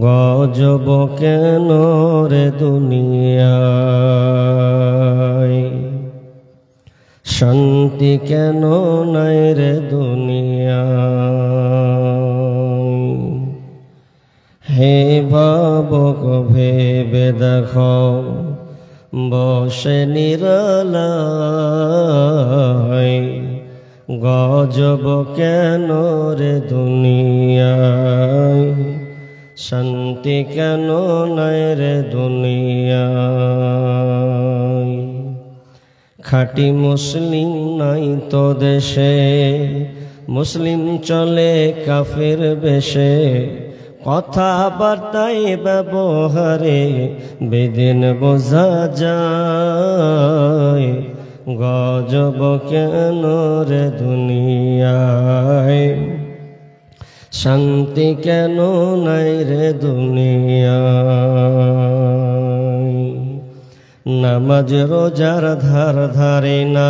গজব কেন রে দুনিয়ায়, শান্তি কেন নাই রে দুনিয়ায়। হে ভাবক ভেবে দেখো, বসে নিরালায়, গজব কেন রে দুনিয়ায়, শান্তি কেন নাই রে দুনিয়ায়। খাঁটি মুসলিম নাই তো দেশে, মুসলিম চলে কাফের বেশে, কথাবার্তায় ব্যবহারে বেদিন বোঝা যায়। গজব কেন রে দুনিয়ায়, শান্তি কেন নাই রে দুনিয়ায়। নামাজ রোজার ধার ধারে না,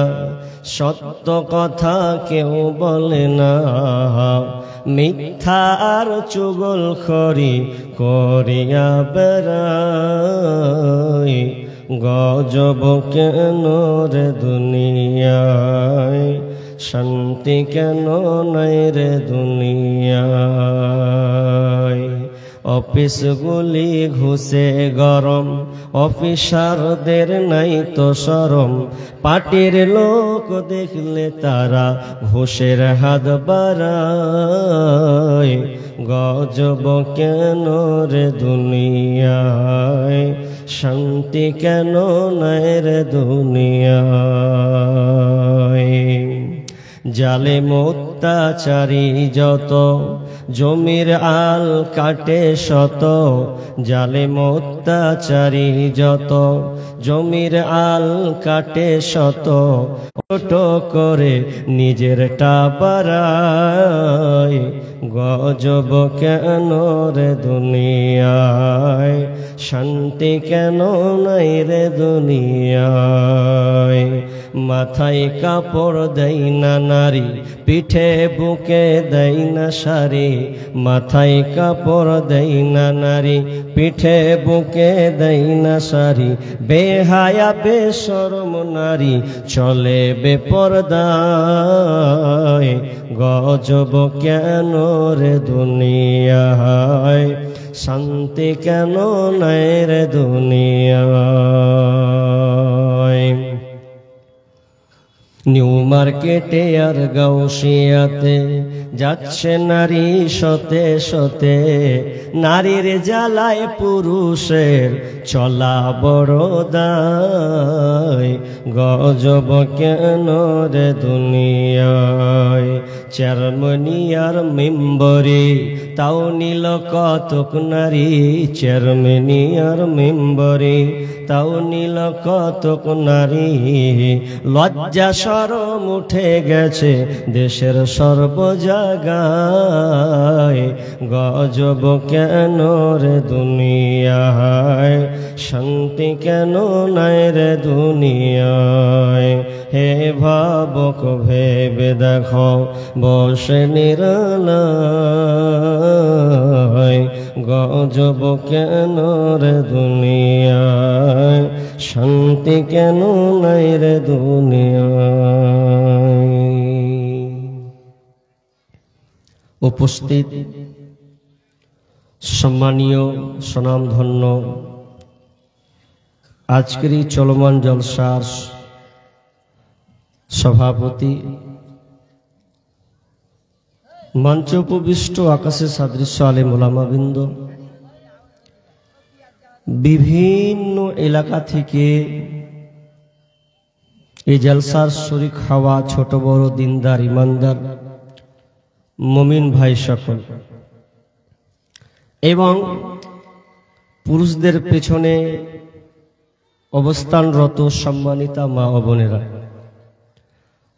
সত্য কথা কেউ বলে না, মিথ্যা আর চুগলখড়ি করিয়া বেড়ায়। গজব কেন রে দুনিয়ায়, শান্তি কেন নাই রে দুনিয়ায়। অফিসগুলি ঘুষে গরম, অফিসারদের নাই তো শরম, পার্টির লোক দেখলে তারা ঘুষের হাত বাড়ায়। গজব কেন রে দুনিয়ায়, শান্তি কেন নাই রে দুনিয়ায়। জালেম অত্যাচারী যত, জমির আল কাটে শত, জালেম অত্যাচারী যত, জমির আল কাটে শত, ছোট করে নিজেরটা বাড়ায়। গজব কেন রে দুনিয়ায়, শান্তি কেন নাই রে দুনিয়ায়। মাথায় কাপড় দেয় না নারী, পিঠে বুকে দেয় না শাড়ি, মাথায় কাপড় দেয় না নারী, পিঠে বুকে দেয় না শাড়ি, বেহায়া বেশরম নারী চলে বেপরদায়। গজব কেন রে দুনিয়ায়, শান্তি কেন নাই রে দুনিয়ায়। নিউ মার্কেটে আর গাউসিয়াতে যাচ্ছে নারী শতে শতে, নারীর জ্বালায় পুরুষের চলা বড় দায়। গজব কেন রে দুনিয়ায়, চেয়ারম্যানি আর মেম্বরি তাও নিল কতক নারী, চেয়ারম্যানি আর মেম্বরি তাও নিল কতক নারী। লজ্জা শরম উঠে গেছে দেশের সর্ব জায়গায়। গজব কেন রে দুনিয়ায়, শান্তি কেন নাই রে দুনিয়ায়। হে ভাবক ভেবে দেখো, বসে নিরালায়, গজব কেন রে দুনিয়ায়, শান্তি কেন নাই রে দুনিয়ায়। উপস্থিত সম্মানীয় স্বনামধন্য আজকের এই চলমান জলসার সভাপতি, মঞ্চে উপবিষ্ট আকাশে সাদৃশ্য আলেম ওলামাবৃন্দ, বিভিন্ন এলাকা থেকে এই জলসার শরীক হওয়া ছোট বড় দিনদার ইমানদার মুমিন ভাই সকল, এবং পুরুষদের পেছনে অবস্থানরত সম্মানিতা মা ও বোনেরা,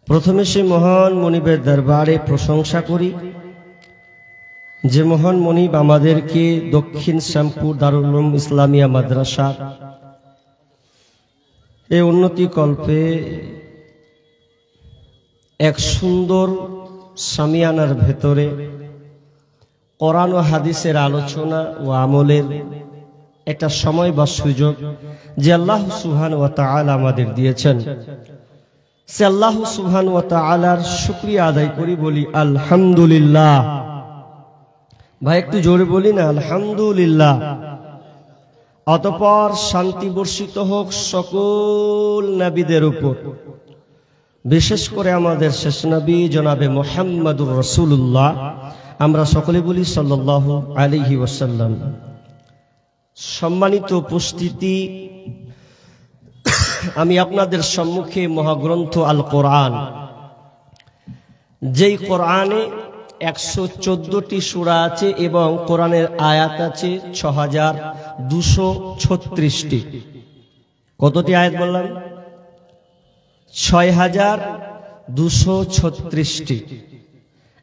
প্রথমে সে মহান মনিবের দরবারে প্রশংসা করি যে মহান মনিব আমাদেরকে দক্ষিণ শ্যামপুর দারুল উলুম ইসলামিয়া মাদ্রাসা এই উন্নতি কল্পে এক সুন্দর সামিয়ানার ভেতরে কোরআন ও হাদিসের আলোচনা ও আমলের একটা সময় বা সুযোগ যে আল্লাহ সুবহানাহু ওয়া তাআলা আমাদের দিয়েছেন, সে আল্লাহ সুবহানাহু ওয়া তাআলার শুকরিয়া আদায় করি, বলি আলহামদুলিল্লাহ। ভাই একটু জোরে বলি না, আলহামদুলিল্লাহ। অতঃপর শান্তি বর্ষিত হোক সকল নবীদের উপর, বিশেষ করে আমাদের শেষ নবী জনাবে মুহাম্মদুর রাসূলুল্লাহ। আমরা সকলে বলি সাল্লাল্লাহু আলাইহি ওয়াসাল্লাম। সম্মানিত উপস্থিতি, আমি আপনাদের সম্মুখে মহাগ্রন্থ আল কোরআন, যেই কোরআনে 114টি সূরা আছে এবং কোরআনের আয়াত আছে 6236টি। কতটি আয়াত বললাম? 6236টি।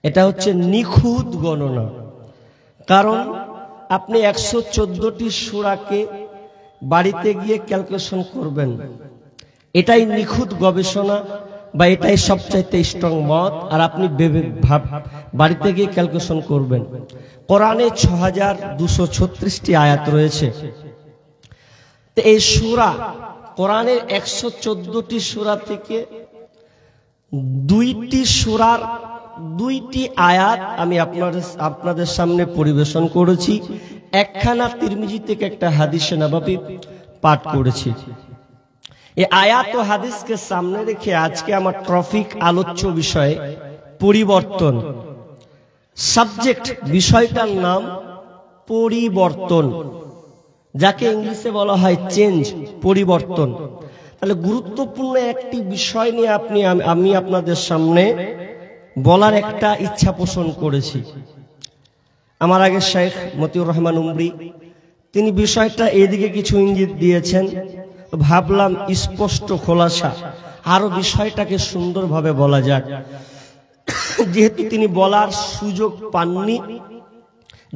এটা হচ্ছে নিখুঁত গণনা, কারণ আপনি 114টি সূরাকে বাড়িতে গিয়ে ক্যালকুলেশন করবেন, এটাই নিখুঁত গবেষণা বা এটাই সবচাইতে স্ট্রং মত। আর আপনি বাড়িতে গিয়ে ক্যালকুলেশন করবেন। কোরআনে 6236টি আয়াত রয়েছে। তো এই সূরা, কোরআনের 114টি সূরা থেকে 2টি সূরার 2টি আয়াত আমি আপনাদের সামনে পরিবেশন করেছি। একখানা তিরমিজি থেকে একটা হাদিসে নববী পাঠ করেছি। এই আয়াত ও হাদিসকে সামনে রেখে আজকে আমার টপিক, আলোচ্য বিষয় পরিবর্তন। সাবজেক্ট, বিষয়টার নাম পরিবর্তন, যাকে ইংলিশে বলা হয় চেঞ্জ, পরিবর্তন। তাহলে গুরুত্বপূর্ণ একটি বিষয় নিয়ে আমি আপনাদের সামনে বলার একটা ইচ্ছা পোষণ করেছি। আমার আগে শেখ মতিউর রহমান উমরি তিনি বিষয়টা এদিকে কিছু ইঙ্গিত দিয়েছেন, ভাবলাম স্পষ্ট খোলাসা আরো বিষয়টাকে সুন্দরভাবে বলা যাক। যেহেতু তিনি বলার সুযোগ পাননি,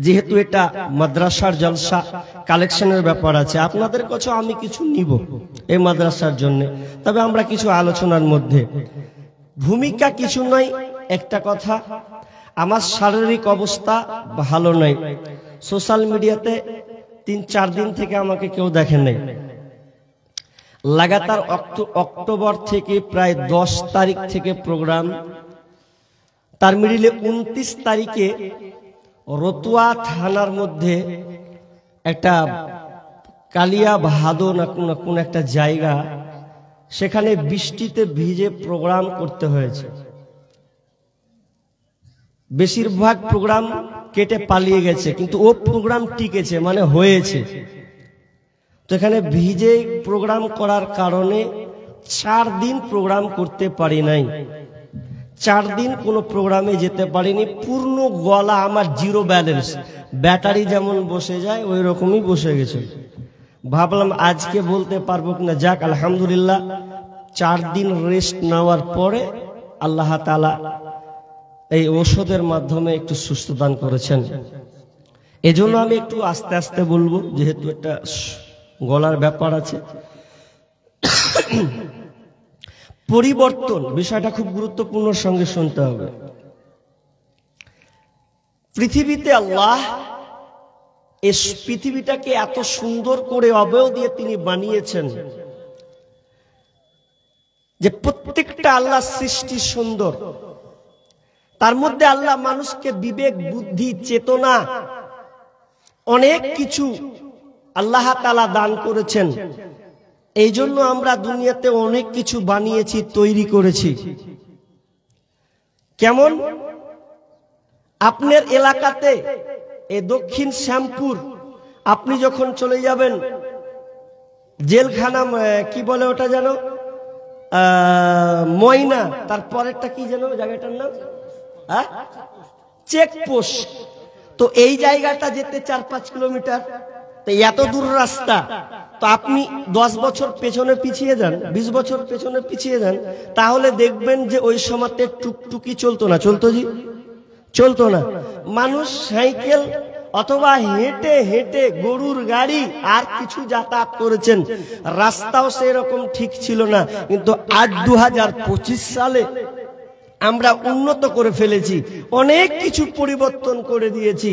যেহেতু এটা মাদ্রাসার জলসা, কালেকশনের ব্যাপার আছে, আপনাদের কাছে আমি কিছু নিব এই মাদ্রাসার জন্য। তবে আমরা কিছু আলোচনার মধ্যে ভূমিকা কিছু নয়, একটা কথা, আমার শারীরিক অবস্থা ভালো নয়। সোশ্যাল মিডিয়াতে 3-4 দিন থেকে আমাকে কেউ দেখে নাই। লাগাতার অক্টোবর থেকে প্রায় 10 তারিখ থেকে প্রোগ্রাম, তার মিডিলে 29 তারিখে রতুয়া থানার মধ্যে একটা কালিয়া ভাদো না কোন একটা জায়গা, সেখানে বৃষ্টিতে ভিজে প্রোগ্রাম করতে হয়েছে। বেশিরভাগ প্রোগ্রাম কেটে পালিয়ে গেছে, কিন্তু ও প্রোগ্রাম টিকেছে, মানে হয়েছে। তো এখানে ভিজে প্রোগ্রাম করার কারণে 4 দিন প্রোগ্রাম করতে পারি নাই। 4 দিন কোনো প্রোগ্রামে যেতে পারিনি। পূর্ণ গলা আমার জিরো ব্যালেন্স, ব্যাটারি যেমন বসে যায় ওই রকমই বসে গেছে। ভাবলাম আজকে বলতে পারবো কিনা, যাক আলহামদুলিল্লাহ 4 দিন রেস্ট নেওয়ার পরে আল্লাহ তাআলা এই ঔষধের মাধ্যমে একটু সুস্থ দান করেছেন। এজন্য আমি একটু আস্তে আস্তে বলবো, যেহেতু একটা গলার ব্যাপার আছে। পরিবর্তন বিষয়টা খুব গুরুত্বপূর্ণ, সঙ্গে শুনতে হবে। পৃথিবীতে আল্লাহ এই পৃথিবীটাকে এত সুন্দর করে অবয়ব দিয়ে তিনি বানিয়েছেন যে প্রত্যেকটা আল্লাহ সৃষ্টি সুন্দর। তার মধ্যে আল্লাহ মানুষকে বিবেক, বুদ্ধি, চেতনা, অনেক কিছু আল্লাহ তাআলা দান করেছেন। এই জন্য আমরা দুনিয়াতে অনেক কিছু বানিয়েছি, তৈরি করেছি। কেমন? আপনার এলাকাতে এই দক্ষিণ শ্যামপুর আপনি যখন চলে যাবেন, জেলখানা কি বলে ওটা যেন, ময়না, তারপরেরটা কি যেন জায়গাটার নাম, চেকপোস্ট। তো এই জায়গাটা যেতে 4-5 কিলোমিটার, তো এত দূর রাস্তা। তো আপনি 10 বছর পেছনে পিছিয়ে যান, 20 বছর পেছনে পিছিয়ে যান, তাহলে দেখবেন যে ওই সময়তে টুকটুকি চলতো না। চলতো জি? চলতো না। মানুষ সাইকেল অথবা হেঁটে হেঁটে, গরুর গাড়ি আর কিছু যাতায়াত করেছেন। রাস্তাও সেরকম ঠিক ছিল না। কিন্তু আজ 2025 সালে আমরা উন্নত করে ফেলেছি, অনেক কিছু পরিবর্তন করে দিয়েছি।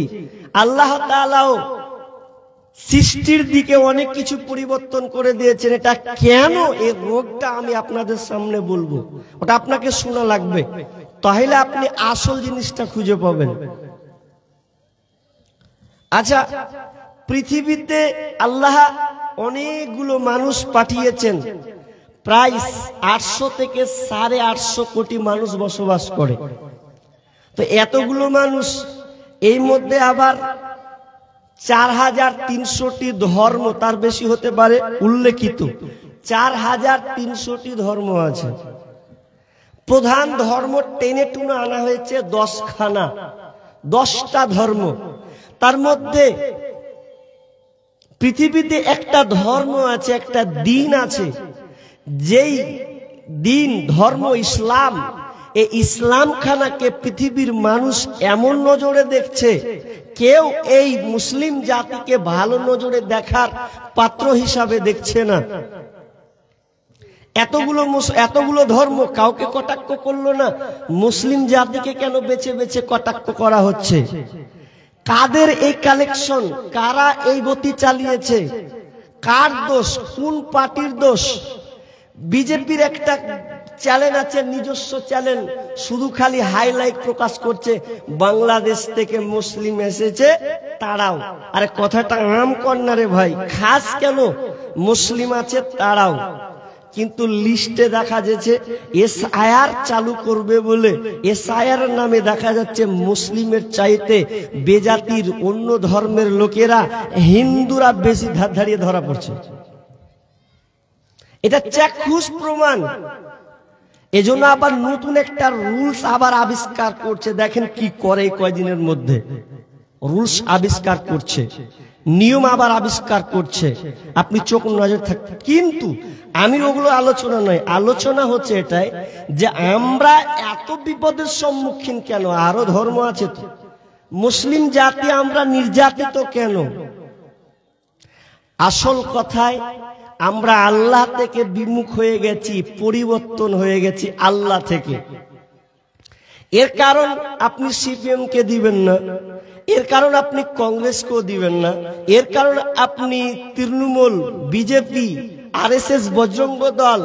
আল্লাহ তাআলাও সৃষ্টির দিকে অনেক কিছু পরিবর্তন করে দিয়েছেন। এটা কেন, এই রোগটা আমি আপনাদের সামনে বলবো, ওটা আপনাকে শোনা লাগবে, তাহলে আপনি আসল জিনিসটা খুঁজে পাবেন। আচ্ছা, পৃথিবীতে আল্লাহ অনেকগুলো মানুষ পাঠিয়েছেন, প্রায় 800 থেকে 850 কোটি মানুষ বসবাস করে। তো এতগুলো মানুষ, এই মধ্যে আবার 4300টি ধর্ম, তার বেশি হতে পারে উল্লেখিত, 4300টি ধর্ম আছে। প্রধান ধর্ম টেনে টুনে আনা হয়েছে 10খানা, 10টা ধর্ম। তার মধ্যে পৃথিবীতে একটা ধর্ম আছে, একটা দিন আছে, যেই দিন ধর্ম ইসলাম। এই ইসলাম খানাকে পৃথিবীর মানুষ এমন নজরে দেখছে, কেউ এই মুসলিম জাতিকে ভালো নজরে দেখার পাত্র হিসাবে দেখছে না। এতগুলো ধর্ম কাউকে কটাক্ষ করলো না, মুসলিম জাতিকে কেন বেছে বেছে কটাক্ষ করা হচ্ছে? কাদের এই কালেকশন? কারা এই গতি চালিয়েছে? কার দোষ? কোন পার্টির দোষ? বিজেপির একটা চ্যানেল আছে, নিজস্ব চ্যানেল, শুধু খালি হাইলাইট প্রকাশ করছে, বাংলাদেশ থেকে মুসলিম এসেছে তারাও। আরে কথাটা আম কন্যা রে ভাই, খাস কেন? মুসলিম আছে তারাও, কিন্তু লিস্টে দেখা যাচ্ছে এসআইআর চালু করবে বলে, এসআইআর নামে দেখা যাচ্ছে মুসলিমের চাইতে বেজাতির অন্য ধর্মের লোকেরা, হিন্দুরা বেশি ধারিয়ে ধরা পড়ছে। এটা চাক্ষুষ প্রমাণ। এজন্য আবার নতুন একটা রুলস আবার আবিষ্কার করছে, দেখেন কি করে কয়দিনের মধ্যে। রুলস আবিষ্কার করছে, নিয়ম আবার আবিষ্কার করছে, আপনি চোখ নজর থাকবেন। কিন্তু আমি ওগুলো আলোচনা নয়, আলোচনা হচ্ছে এটাই যে আমরা এত বিপদের সম্মুখীন কেন? আরো ধর্ম আছে তো, মুসলিম জাতি আমরা নির্যাতিত কেন? আসল কথায় আমরা আল্লাহ থেকে বিমুখ হয়ে গেছি, পরিবর্তন হয়ে গেছি আল্লাহ থেকে। এর কারণ আপনি সিপিএম কে দিবেন না, এর কারণ আপনি কংগ্রেসকেও দিবেন না, এর কারণ আপনি তৃণমূল, বিজেপি, আরএসএস, বজরঙ্গ দল,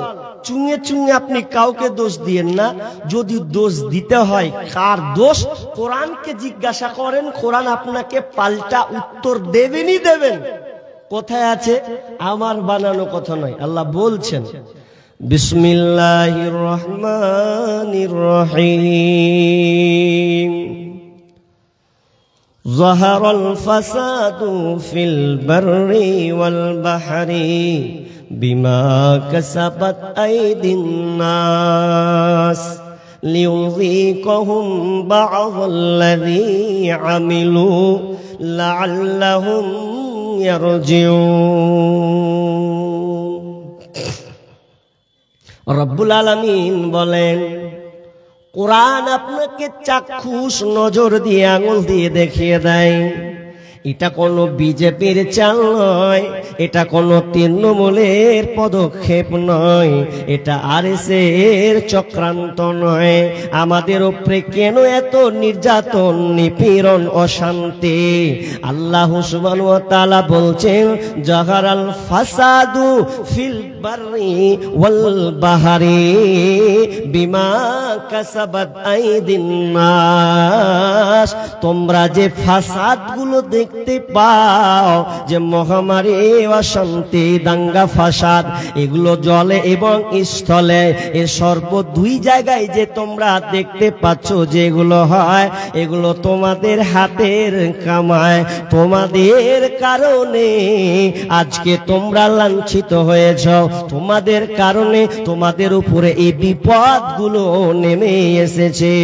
চুঙে চুঙে আপনি কাউকে দোষ দিয়েন না। যদি দোষ দিতে হয়, কার দোষ? কোরআনকে জিজ্ঞাসা করেন, কোরআন আপনাকে পাল্টা উত্তর দেবেনই দেবেন। কোথায় আছে? আমার বানানো কথা নয়, আল্লাহ বলছেন বিসমিল্লাহির রহমানির রহিম, যাহারাল ফাসাদু ফিল বাররি ওয়াল বাহরি বিমা কাসাবাত আইদিন নাস লিয়ুযীকাহুম বা'যাল্লাযী আমিলু লা'আল্লাহুম ইয়ারজিউন। রব্বুল আলামিন বলেন, কোরআন আপনাকে চাক্ষুষ নজর দিয়ে আঙুল দিয়ে দেখিয়ে দেয়, এটা কোনো বিজেপির চাল নয়, এটা কোনো তৃণমূলের পদক্ষেপ নয়, এটা আরএসএর চক্রান্ত নয়। আমাদের উপরে কেন এত নির্যাতন, নিপীড়ন, অশান্তি? আল্লাহ সুবহানাহু ওয়া তাআলা বলছেন, জাহারাল ফাসাদু ফিল বাররি ওয়াল বাহরি বিমা কাসাবাত আইদিন নাস। তোমরা যে ফাসাদ গুলো দেখতে পাও, যে মহামারী, অশান্তি, দাঙ্গা ফাসাদ, এগুলো জলে এবং স্থলে, এ সর্ব দুই জায়গায় যে তোমরা দেখতে পাচ্ছ যেগুলো হয়, এগুলো তোমাদের হাতের কামায়। তোমাদের কারণে আজকে তোমরা লাঞ্ছিত হয়েছ, তোমাদের কারণে তোমাদের উপরে এই বিপদগুলো নেমে এসেছে।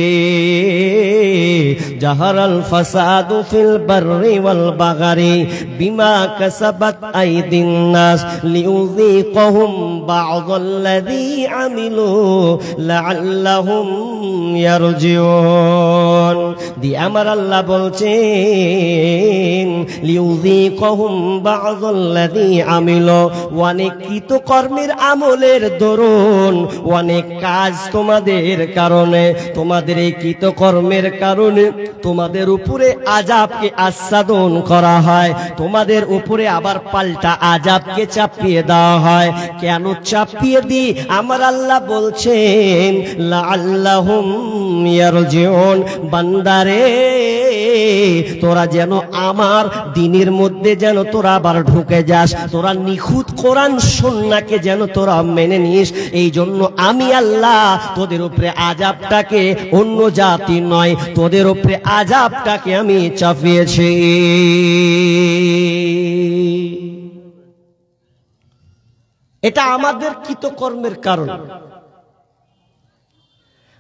জাহারাল ফাসাদু ফিল বাররি ওয়াল والبغي بما كسبت أيدي الناس ليذيقهم بعض الذي عملوا لعلهم يرجعون দি আমার আল্লাহ বলছেন লিউযীকহুম বা'যাল্লাযী আমিলু অনেক কৃতকর্মের আমলের দরুন অনেক কাজ তোমাদের কারণে তোমাদের এই কৃতকর্মের কারণে তোমাদের উপরে আযাবকে আচ্ছাদন করা হয় তোমাদের উপরে আবার পাল্টা আযাবকে চাপিয়ে দেওয়া হয় কেন চাপিয়ে দি আমার আল্লাহ বলছেন লাআল্লাহুম ইয়ারজিউন বান্দারে তোরা যেন আমার দ্বীনের মধ্যে যেন তোরা আবার ঢুকে যাস তোরা নিখুঁত কোরআন সুন্নাহকে যেন তোরা মেনে নিস এই জন্য আমি আল্লাহ তোদের উপরে আযাবটাকে অন্য জাতি নয় তোদের উপরে আযাবটাকে আমি চাপিয়েছি এটা আমাদের কৃতকর্মের কারণ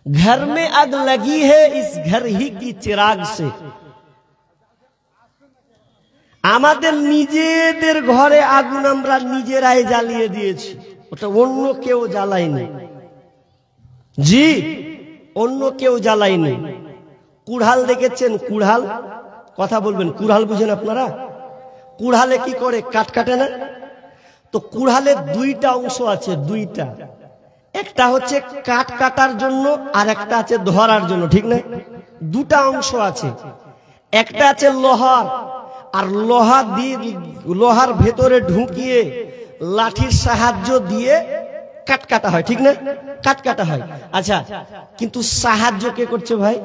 घर में आग लगी है इस घर ही की चिराग से আমাদের নিজেদের ঘরে আগুন আমরা নিজেরাই জ্বালিয়ে দিয়েছি ওটা অন্য কেউ জ্বালায়নি জি অন্য কেউ জ্বালায়নি কুড়াল দেখেছেন কুড়াল কথা বলবেন কুড়াল বুঝেন আপনারা কুড়ালে কি করে কাট কাটে না তো কুড়ালের দুইটা অংশ আছে দুইটা একটা হচ্ছে কাট কাটার জন্য আর একটা আছে ধরার জন্য ঠিক না দুটা অংশ আছে একটা আছে লোহার আর লোহা দিয়ে লোহার ভেতরে ঢুকিয়ে লাঠির সাহায্য দিয়ে কাট কাটা হয় ঠিক না কাট কাটা হয় আচ্ছা কিন্তু সাহায্য কে করছে ভাই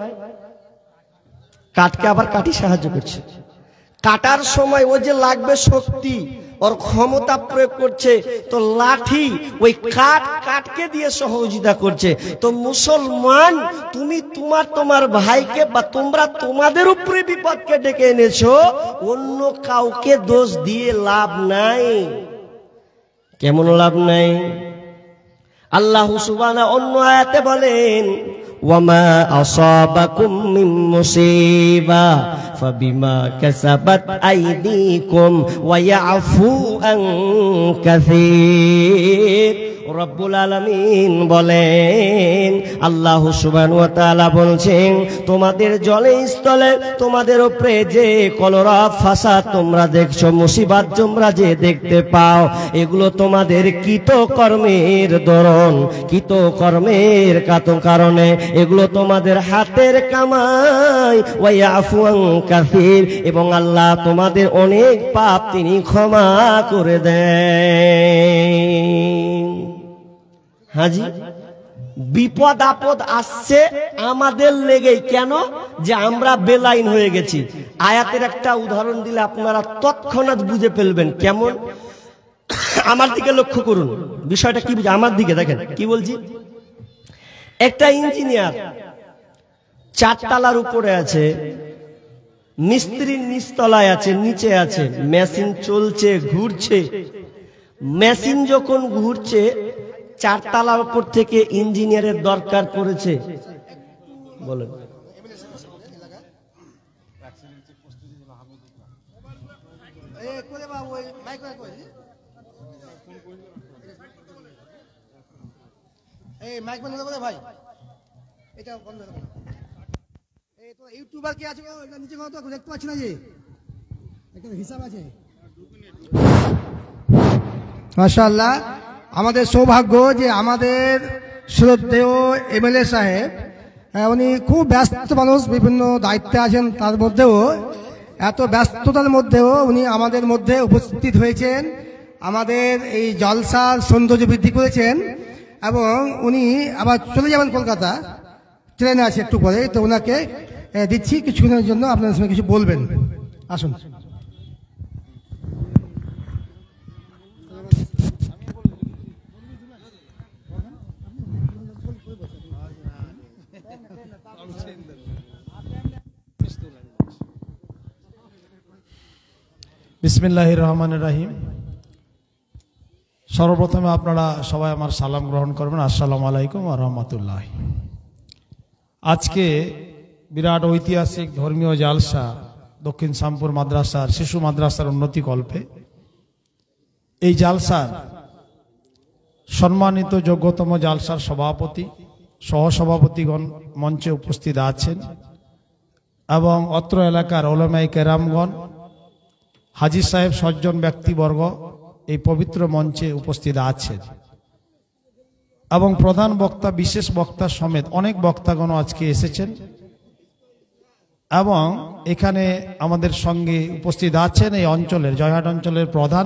কাটকে আবার কাটি সাহায্য করছে কাটার সময় ও যে লাগবে শক্তি और क्षमता प्रयोग করছে তো লাঠি ওই কাটকে দিয়ে সহযোগিতা করছে তো মুসলমান তুমি তোমার ভাইকে বা তোমরা তোমাদের উপরে বিপদকে ডেকে এনেছো অন্য কাউকে দোষ দিয়ে লাভ নাই কেমন লাভ নাই আল্লাহ সুবহানাহু অন্য আয়াতে বলেন ওয়ামা আসাবাকুম মিন মুসিবা ফাবিমা কাসাবাত আইদিকুম ওয়া ইয়াফু আন কাসীর রব্বুল আলামিন বলেন আল্লাহ সুবহানাহু ওয়া তাআলা বলছেন তোমাদের জলে স্থলে তোমাদের উপরে যে কলরা ফাসাদ তোমরা দেখছো মুসিবত তোমরা যে দেখতে পাও এগুলো তোমাদের কৃতকর্মের দরুন কৃতকর্মের কারণে এগুলো তোমাদের হাতের কামাই ওয়া ইয়াফু আন কাসীর এবং আল্লাহ তোমাদের অনেক পাপ তিনি ক্ষমা করে দেন হাজি বিপদ আপদ আসছে আমাদের লেগেই কেন যে আমরা বেলাইন হয়ে গেছি আয়াতের একটা উদাহরণ দিলে আপনারা তৎক্ষণাৎ বুঝে ফেলবেন কেমন আমার দিকে লক্ষ্য করুন বিষয়টা কি বুঝে আমার দিকে দেখেন কি বলছি একটা ইঞ্জিনিয়ার চারতলার উপরে আছে মিস্ত্রি নিচতলায় আছে নিচে আছে মেশিন চলছে ঘুরছে মেশিন যখন ঘুরছে চারতলার উপর থেকে ইঞ্জিনিয়ারের দরকার পড়েছে বলেন ভাই এটা ইউটিউবার কি আছে নিচে দেখতে পাচ্ছি না যে একটা হিসাব আছে মাশাআল্লাহ আমাদের সৌভাগ্য যে আমাদের শ্রদ্ধেয় এমএলএ সাহেব উনি খুব ব্যস্ত মানুষ বিভিন্ন দায়িত্বে আছেন তার মধ্যেও এত ব্যস্ততার মধ্যেও উনি আমাদের মধ্যে উপস্থিত হয়েছেন আমাদের এই জলসার সৌন্দর্য বৃদ্ধি করেছেন এবং উনি আবার চলে যাবেন কলকাতা ট্রেনে আছে একটু পরে তো ওনাকে দিচ্ছি কিছুক্ষণের জন্য আপনাদের সঙ্গে কিছু বলবেন আসুন বিসমিল্লাহির রহমানির রহিম সর্বপ্রথমে আপনারা সবাই আমার সালাম গ্রহণ করবেন আসসালামু আলাইকুম ওয়া রাহমাতুল্লাহ আজকে বিরাট ঐতিহাসিক ধর্মীয় জালসা দক্ষিণ শ্যামপুর মাদ্রাসার শিশু মাদ্রাসার উন্নতি কল্পে এই জালসার সম্মানিত যোগ্যতম জালসার সভাপতি সহসভাপতিগণ মঞ্চে উপস্থিত আছেন এবং অত্র এলাকার ওলামায়ে কেরামগণ, হাজী সাহেব, সজ্জন ব্যক্তিবর্গ এই পবিত্র মঞ্চে উপস্থিত আছেন এবং প্রধান বক্তা, বিশেষ বক্তা সমেত অনেক বক্তাগণ আজকে এসেছেন এবং এখানে আমাদের সঙ্গে উপস্থিত আছেন এই অঞ্চলের, জয়হাট অঞ্চলের প্রধান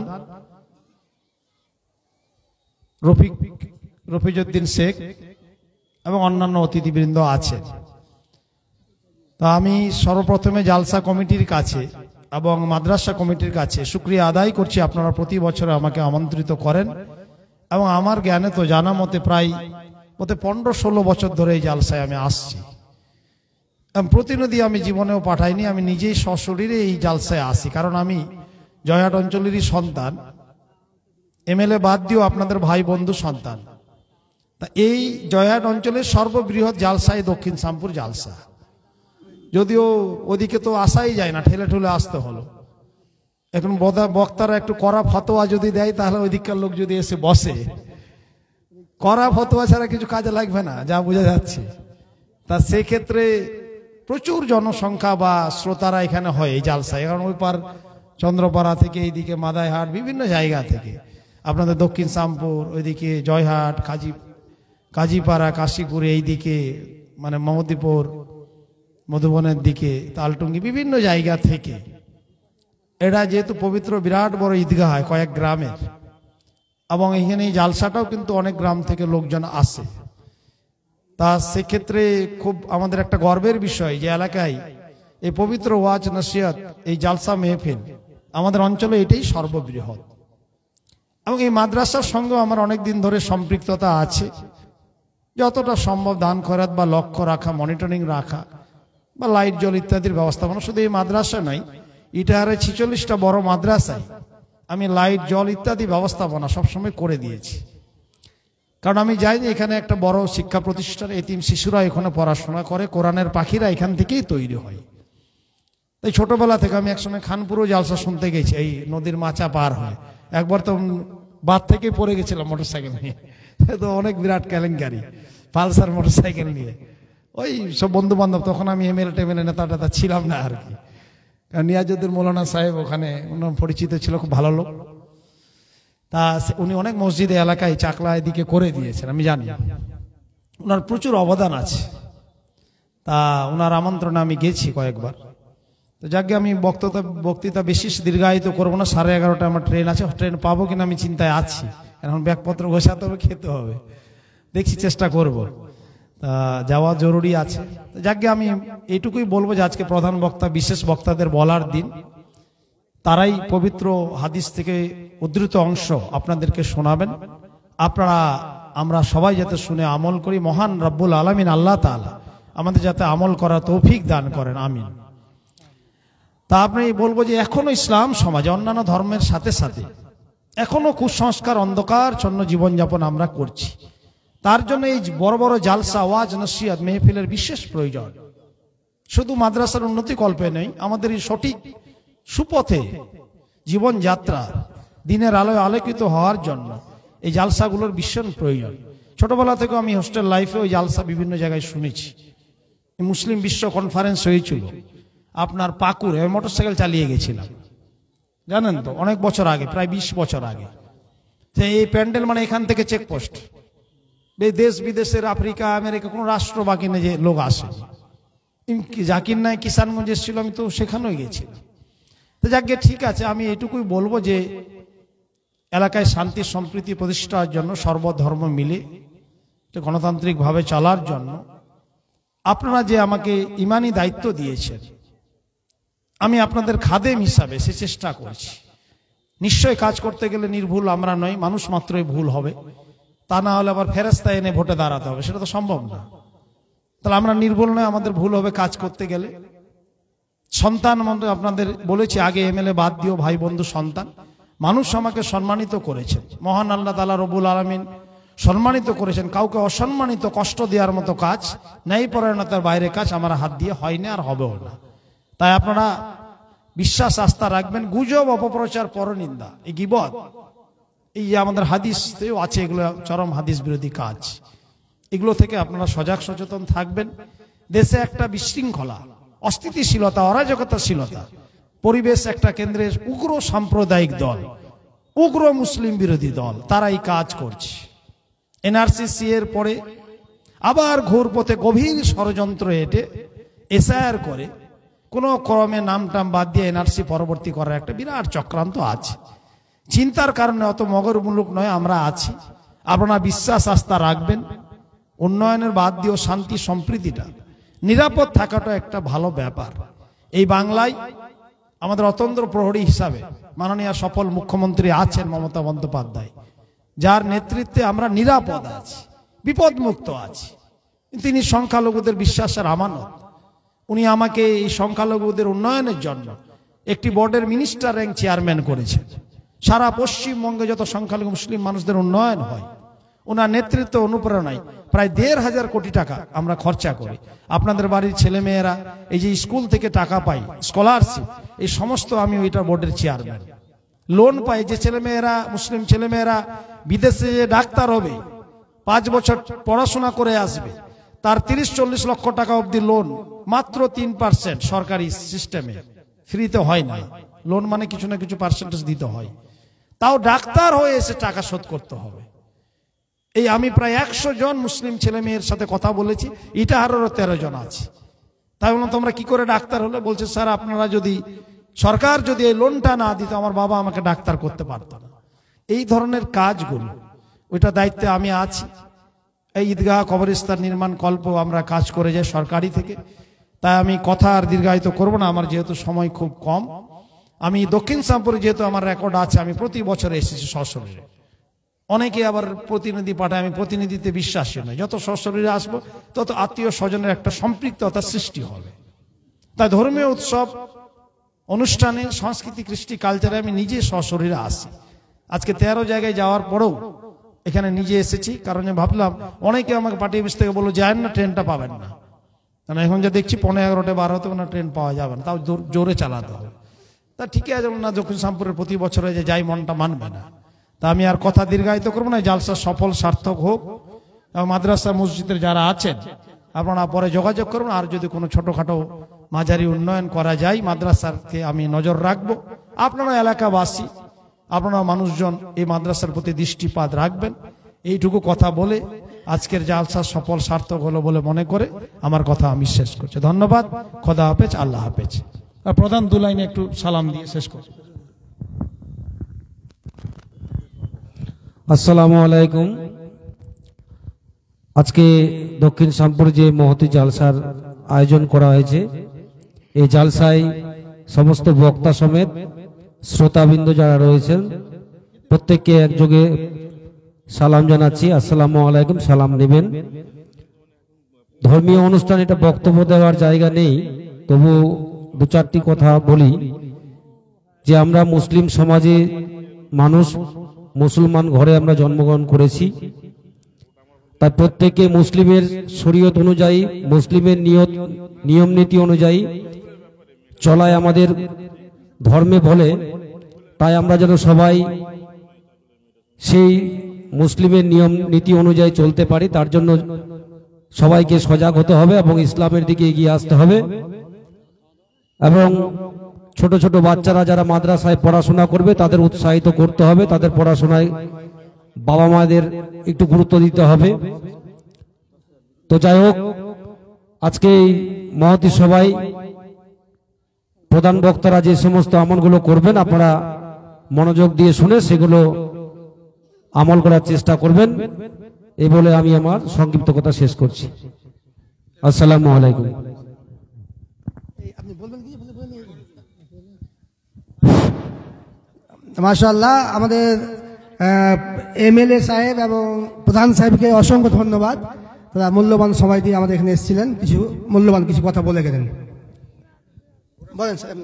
রফিজউদ্দিন শেখ এবং অন্যান্য অতিথিবৃন্দ আছেন। তো আমি সর্বপ্রথমে জালসা কমিটির কাছে এবং মাদ্রাসা কমিটির কাছে শুকরিয়া আদায় করছি, আপনারা প্রতি বছর আমাকে আমন্ত্রিত করেন এবং আমার জ্ঞানে তো জানা মতে প্রায় 15-16 বছর ধরে এই জালসায় আমি আসছি। প্রতিনিধি আমি জীবনেও পাঠাইনি, আমি নিজেই সশরীরে এই জালসায় আসি, কারণ আমি জয়হাট অঞ্চলেরই সন্তান, এমএলএ বাদ দিয়েও আপনাদের ভাই বন্ধু সন্তান। তা এই জয়হাট অঞ্চলের সর্ববৃহৎ জালসায় দক্ষিণ শ্যামপুর জালসা, যদিও ওদিকে তো আসাই যায় না, ঠেলে ঠেলে আসতে হলো। এখন বক্তারা একটু কড়া ফতোয়া যদি দেয় তাহলে ওইদিককার লোক যদি এসে বসে, কড়া ফতোয়া ছাড়া কিছু কাজে লাগবে না, যা বোঝা যাচ্ছে। তা সেক্ষেত্রে প্রচুর জনসংখ্যা বা শ্রোতারা এখানে হয় এই জালসায়, কারণ ওই পার চন্দ্রপাড়া থেকে এইদিকে মাদাইহাট বিভিন্ন জায়গা থেকে, আপনাদের দক্ষিণ শ্যামপুর, ওইদিকে জয়হাট, কাজীপাড়া, কাশীপুর, এইদিকে মানে মমদিপুর, মধুবনের দিকে তালটুঙ্গি, বিভিন্ন জায়গা থেকে। এটা যেহেতু পবিত্র বিরাট বড় ঈদগাহ হয় কয়েক গ্রামের, এবং এখানে এই জালসাটাও কিন্তু অনেক গ্রাম থেকে লোকজন আসে। তা সেক্ষেত্রে খুব আমাদের একটা গর্বের বিষয় যে এলাকায় এই পবিত্র ওয়াজ নসিহত, এই জালসা মেহফিল আমাদের অঞ্চলে এটাই সর্ববৃহৎ। এবং এই মাদ্রাসার সঙ্গে আমার অনেক দিন ধরে সম্পৃক্ততা আছে, যতটা সম্ভব দান খয়রাত বা লক্ষ্য রাখা, মনিটরিং রাখা বা লাইট জল ইত্যাদির ব্যবস্থাপনা। শুধু এই মাদ্রাসা নয়, ইটাহারে 46টা বড় মাদ্রাসায় আমি লাইট জল ইত্যাদি ব্যবস্থাপনা সবসময় করে দিয়েছি, কারণ আমি যাই যে এখানে একটা বড় শিক্ষা প্রতিষ্ঠান, এতিম শিশুরা এখানে পড়াশোনা করে, কোরআনের পাখিরা এখান থেকেই তৈরি হয়। তাই ছোটবেলা থেকে আমি একসময় খানপুরও জালসা শুনতে গেছি, এই নদীর মাচা পার হয়। একবার তো বাদ থেকে পড়ে গেছিলাম মোটরসাইকেল নিয়ে, তো অনেক বিরাট কেলেঙ্কারি, পালসার মোটরসাইকেল নিয়ে। ওই সব বন্ধু বান্ধব, তখন আমি এমএলএ নেতা ছিলাম না আর কি। নিয়াজউদ্দিন মৌলানা সাহেব ওখানে ওনার পরিচিত ছিল, খুব ভালো লোক। তা উনি অনেক মসজিদে এলাকায় চাকলা এদিকে করে দিয়েছেন, আমি জানি ওনার প্রচুর অবদান আছে। তা ওনার আমন্ত্রণে আমি গেছি কয়েকবার। তো যাকে আমি বক্তৃতা বেশি দীর্ঘায়িত করবো না, 11:30 আমার ট্রেন আছে, ট্রেন পাবো কিনা আমি চিন্তায় আছি। এখন ব্যাগপত্র গোছাতে হবে, খেতে হবে, দেখছি চেষ্টা করব। তা যাওয়া জরুরি আছে। যাকে আমি এইটুকুই বলবো যে আজকে প্রধান বক্তা, বিশেষ বক্তাদের বলার দিন, তারাই পবিত্র হাদিস থেকে উদ্ধৃত অংশ আপনাদেরকে শোনাবেন। আপনারা আমরা সবাই যাতে শুনে আমল করি, মহান রব্বুল আলামিন আল্লাহ তাআলা আমাদের যাতে আমল করার তৌফিক দান করেন, আমিন। তা আপনি বলবো যে এখনো ইসলাম সমাজে অন্যান্য ধর্মের সাথে সাথে এখনো কুসংস্কার, অন্ধকারচ্ছন্ন জীবনযাপন আমরা করছি। তার জন্য এই বড় বড় জালসা, ওয়াজ নসিহত, মেহফিলের বিশেষ প্রয়োজন। শুধু মাদ্রাসার উন্নতি কল্পে নেই, আমাদের এই সঠিক সুপথে জীবনযাত্রা দিনের আলোয় আলোকিত হওয়ার জন্য এই জালসাগুলোর ভীষণ প্রয়োজন। ছোটবেলা থেকে আমি হোস্টেল লাইফে ওই জালসা বিভিন্ন জায়গায় শুনেছি। মুসলিম বিশ্ব কনফারেন্স হয়েছিল আপনার পাকুড়ে, আমি মোটরসাইকেল চালিয়ে গেছিলাম, জানেন তো, অনেক বছর আগে, প্রায় 20 বছর আগে। যে এই প্যান্ডেল মানে এখান থেকে চেকপোস্ট, দেশ বিদেশের, আফ্রিকা, আমেরিকা, কোনো রাষ্ট্র বাকি নেই যে লোক আসে। জাকির নায়ক কিষানগঞ্জ এসেছিল, আমি তো সেখানেও গেছিলাম। তো যাকে ঠিক আছে, আমি এটুকুই বলবো যে এলাকায় শান্তি সম্প্রীতি প্রতিষ্ঠার জন্য, সর্বধর্ম মিলে গণতান্ত্রিকভাবে চলার জন্য আপনারা যে আমাকে ইমানি দায়িত্ব দিয়েছেন, আমি আপনাদের খাদেম হিসাবে সে চেষ্টা করছি। নিশ্চয় কাজ করতে গেলে নির্ভুল আমরা নই, মানুষ মাত্রই ভুল হবে, তা না হলে আবার ফেরেশতা এনে ভোটে দাঁড়াতে হবে, সেটা তো সম্ভব না। তাহলে আমরা নির্ভুল নয়, আমাদের ভুল হবে কাজ করতে গেলে। সন্তান মধ্যে আপনাদের বলেছি আগে, এমএলএ বাদ দিও, ভাই বন্ধু সন্তান। মানুষ আমাকে সম্মানিত করেছেন, মহান আল্লাহ তাআলা রব্বুল আলামিন সম্মানিত করেছেন। কাউকে অসম্মানিত, কষ্ট দেওয়ার মতো কাজ, ন্যায়পরায়ণতার বাইরে কাজ আমার হাত দিয়ে হয়নি আর হবেও না। তাই আপনারা বিশ্বাস আস্থা রাখবেন। গুজব, অপপ্রচার, পরনিন্দা, এই গীবত, এই যে আমাদের হাদিসেও আছে, এগুলো চরম হাদিস বিরোধী কাজ। এগুলো থেকে আপনারা সজাগ সচেতন থাকবেন। দেশে একটা বিশৃঙ্খলা, অস্থিতিশীলতা, অরাজকতাশীলতা পরিবেশ, একটা কেন্দ্রের উগ্র সাম্প্রদায়িক দল, উগ্র মুসলিম বিরোধী দল, তারা এই কাজ করছে। এনআরসি এর পরে আবার ঘোর পথে গভীর ষড়যন্ত্র হেঁটে এসআইআর করে কোনো ক্রমে নাম টাম বাদ দিয়ে এনআরসি পরবর্তী করার একটা বিরাট চক্রান্ত আছে। চিন্তার কারণে অত মগরমূলক নয়, আমরা আছি। আপনারা বিশ্বাস আস্থা রাখবেন। উন্নয়নের বাদ দিয়েও শান্তি সম্প্রীতিটা, নিরাপদ থাকাটা একটা ভালো ব্যাপার। এই বাংলায় আমাদের অতন্ত্র প্রহরী হিসাবে মাননীয় সফল মুখ্যমন্ত্রী আছেন মমতা বন্দ্যোপাধ্যায়, যার নেতৃত্বে আমরা নিরাপদ আছি, বিপদমুক্ত আছি। তিনি সংখ্যালঘুদের বিশ্বাসের আমানত। উনি আমাকে এই সংখ্যালঘুদের উন্নয়নের জন্য একটি বোর্ডের মিনিস্টার র্যাঙ্ক চেয়ারম্যান করেছেন। সারা পশ্চিমবঙ্গে যত সংখ্যালঘু মুসলিম মানুষদের উন্নয়ন হয়, ওনার নেতৃত্ব অনুপ্রেরণায় প্রায় 1,500 কোটি টাকা আমরা খরচা করি। আপনাদের বাড়ির ছেলেমেয়েরা এই যে স্কুল থেকে টাকা পাই, স্কলারশিপ, এই সমস্ত আমি ওইটা বোর্ডের চেয়ারম্যান। লোন পাই, যে ছেলেমেয়েরা, মুসলিম ছেলেমেয়েরা বিদেশে ডাক্তার হবে, 5 বছর পড়াশোনা করে আসবে, তার 30-40 লক্ষ টাকা অবধি লোন মাত্র 3% সরকারি সিস্টেমে, ফ্রিতে হয় না। লোন মানে কিছু না কিছু পার্সেন্টেজ দিতে হয়, তাও ডাক্তার হয়ে এসে টাকা শোধ করতে হবে। এই আমি প্রায় 100 জন মুসলিম ছেলে মেয়ের সাথে কথা বলেছি, ইটাহারেরও 13 জন আছে। তাই বললাম তোমরা কি করে ডাক্তার হলে? বলছে স্যার আপনারা যদি, সরকার যদি এই লোনটা না দিত আমার বাবা আমাকে ডাক্তার করতে পারত না। এই ধরনের কাজগুলো, ওইটা দায়িত্বে আমি আছি। এই ঈদগাহ কবরস্থান নির্মাণ কল্প আমরা কাজ করে যাই সরকারি থেকে। তাই আমি কথা আর দীর্ঘায়িত করবো না, আমার যেহেতু সময় খুব কম। আমি দক্ষিণ শ্যামপুরে যেহেতু আমার রেকর্ড আছে, আমি প্রতি বছর এসেছি সশরীরে। অনেকে আবার প্রতিনিধি পাঠায়, আমি প্রতিনিধিতে বিশ্বাসী নই। যত সশরীরে আসবো তত আত্মীয় স্বজনের একটা সম্পৃক্ততা সৃষ্টি হবে। তাই ধর্মীয় উৎসব, অনুষ্ঠানে, সংস্কৃতি, কৃষ্টি, কালচারে আমি নিজে সশরীরে আসি। আজকে 13 জায়গায় যাওয়ার পরেও এখানে নিজে এসেছি, কারণ আমি ভাবলাম অনেকে আমাকে পার্টি অফিস থেকে বললো যায় না, ট্রেনটা পাবেন না। কারণ এখন যা দেখছি 11:15 12 না, ট্রেন পাওয়া যাবে না, তাও জোরে চালাতে হবে। তা ঠিক আছে না, দক্ষিণ শ্যামপুরের প্রতি বছরে যে যাই মনটা মানবে না। তা আমি আর কথা দীর্ঘায়িত করবো না। জালসা সফল সার্থক হোক। এবং মাদ্রাসা মসজিদের যারা আছেন আপনারা পরে যোগাযোগ করুন। আর যদি কোনো ছোটখাটো মাঝারি উন্নয়ন করা যায়, মাদ্রাসাকে আমি নজর রাখবো। আপনারা এলাকাবাসী, আপনারা মানুষজন এই মাদ্রাসার প্রতি দৃষ্টিপাত রাখবেন। এইটুকু কথা বলে আজকের জালসা সফল সার্থক হলো বলে মনে করে আমার কথা আমি শেষ করছি। ধন্যবাদ। খোদা হাফেজ, আল্লাহ হাফেজ। আর প্রধান 2 লাইনে একটু সালাম দিয়ে শেষ করছি। আসসালামু আলাইকুম। আজকে দক্ষিণ শ্যামপুর যে মহতী জালসার আয়োজন করা হয়েছে, এই জালসায় সমস্ত বক্তা সমেত শ্রোতাবৃন্দ যারা রয়েছেন প্রত্যেককে একযোগে সালাম জানাচ্ছি। আসসালামু আলাইকুম, সালাম নেবেন। ধর্মীয় অনুষ্ঠান, এটা বক্তব্য দেওয়ার জায়গা নেই, তবু 2-4টি কথা বলি। যে আমরা মুসলিম সমাজে মানুষ, মুসলমান ঘরে আমরা জন্মগ্রহণ করেছি, তাই প্রত্যেকে মুসলিমের শরীয়ত অনুযায়ী, মুসলিমের নিয়ম নীতি অনুযায়ী চলায় আমাদের ধর্মে বলে। তাই আমরা যেন সবাই সেই মুসলিমের নিয়ম নীতি অনুযায়ী চলতে পারি, তার জন্য সবাইকে সজাগ হতে হবে এবং ইসলামের দিকে এগিয়ে আসতে হবে। এবং ছোট ছোট বাচ্চারা যারা মাদ্রাসায় পড়াশোনা করবে তাদের উৎসাহিত করতে হবে, তাদের পড়াশোনায় বাবা মাদের একটু গুরুত্ব দিতে হবে। তো যাই হোক, আজকে এই মহতী সভায় প্রধান বক্তারা যে সমস্ত আমলগুলো করবেন আপনারা মনোযোগ দিয়ে শুনে সেগুলো আমল করার চেষ্টা করবেন। এই বলে আমি আমার সংক্ষিপ্ত কথা শেষ করছি। আসসালামু আলাইকুম। মাশাআল্লাহ, আমাদের এমএলএ সাহেব এবং প্রধান সাহেবকে অসংখ্য ধন্যবাদ। তারা মূল্যবান সময় দিয়ে আমাদের এখানে এসেছিলেন, কিছু মূল্যবান কিছু কথা বলে গেলেন। বলেন স্যার।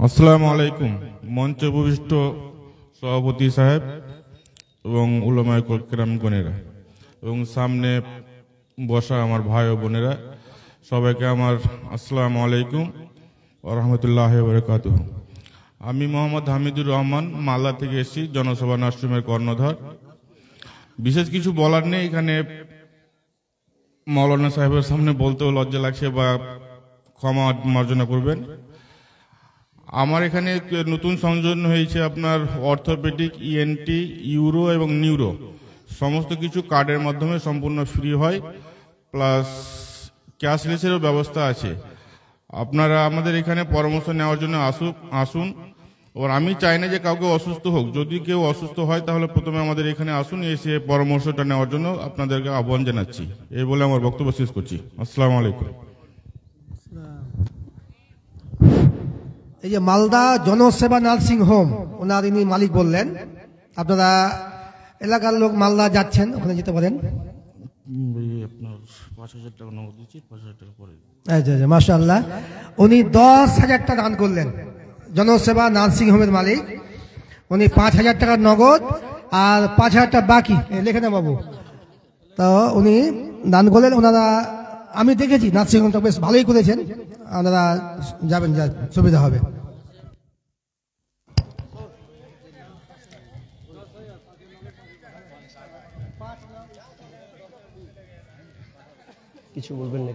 আসসালামু আলাইকুম। মঞ্চে উপবিষ্ট সভাপতি সাহেব এবং উলামায়ে কেরামগণেরা এবং সামনে বসা আমার ভাই ও বোনেরা, সবাইকে আমার আসসালামু আলাইকুম ওয়া রাহমাতুল্লাহি ওয়া বারাকাতুহু। আমি মোহাম্মদ হামিদুর রহমান, মালদা থেকে এসেছি, জনসভা নার্সিংহোমের কর্ণধার। বিশেষ কিছু বলার নেই, এখানে মৌলানা সাহেবের সামনে বলতেও লজ্জা লাগছে, বা ক্ষমা মার্জনা করবেন। আমার এখানে নতুন সংযোজন হয়েছে আপনার অর্থোপেডিক, ইএনটি, ইউরো এবং নিউরো, সমস্ত কিছু কার্ডের মাধ্যমে সম্পূর্ণ ফ্রি হয়, প্লাস ক্যাশলেসেরও ব্যবস্থা আছে। আপনারা আমাদের এখানে পরামর্শ নেওয়ার জন্য আসুন। আর আমি চাই না যে কাউকে অসুস্থ হোক, যদি কেউ অসুস্থ হয় তাহলে প্রথমে আমাদের এখানে আসুন, এসে পরামর্শটা নেওয়ার জন্য আপনাদেরকে আহ্বান জানাচ্ছি। এই বলে আমার বক্তব্য শেষ করছি। আসসালামু আলাইকুম। এই যে মালদা জনসেবা নার্সিং হোম, ওনার ইনি মালিক বললেন, আপনারা এলাকার লোক মালদা যাচ্ছেন, ওখানে যেতে পারেন। আপনার ৫,০০০ টাকা নগদ দিচ্ছি, ৫,০০০ টাকা পরে। আচ্ছা আচ্ছা, মাশাআল্লাহ। উনি 10,000 টাকা দান করলেন, জনসেবা নার্সিং হোমের মালিক। উনি 5,000 টাকা নগদ আর 5,000 টাকা বাকি, লিখে নেন বাবু। তো উনি দান করলেন। ওনারা আমি দেখেছি নার্সিং হোমটা বেশ ভালোই করেছেন, আপনারা যাবেন, যা সুবিধা হবে। কিছু বলবেন না?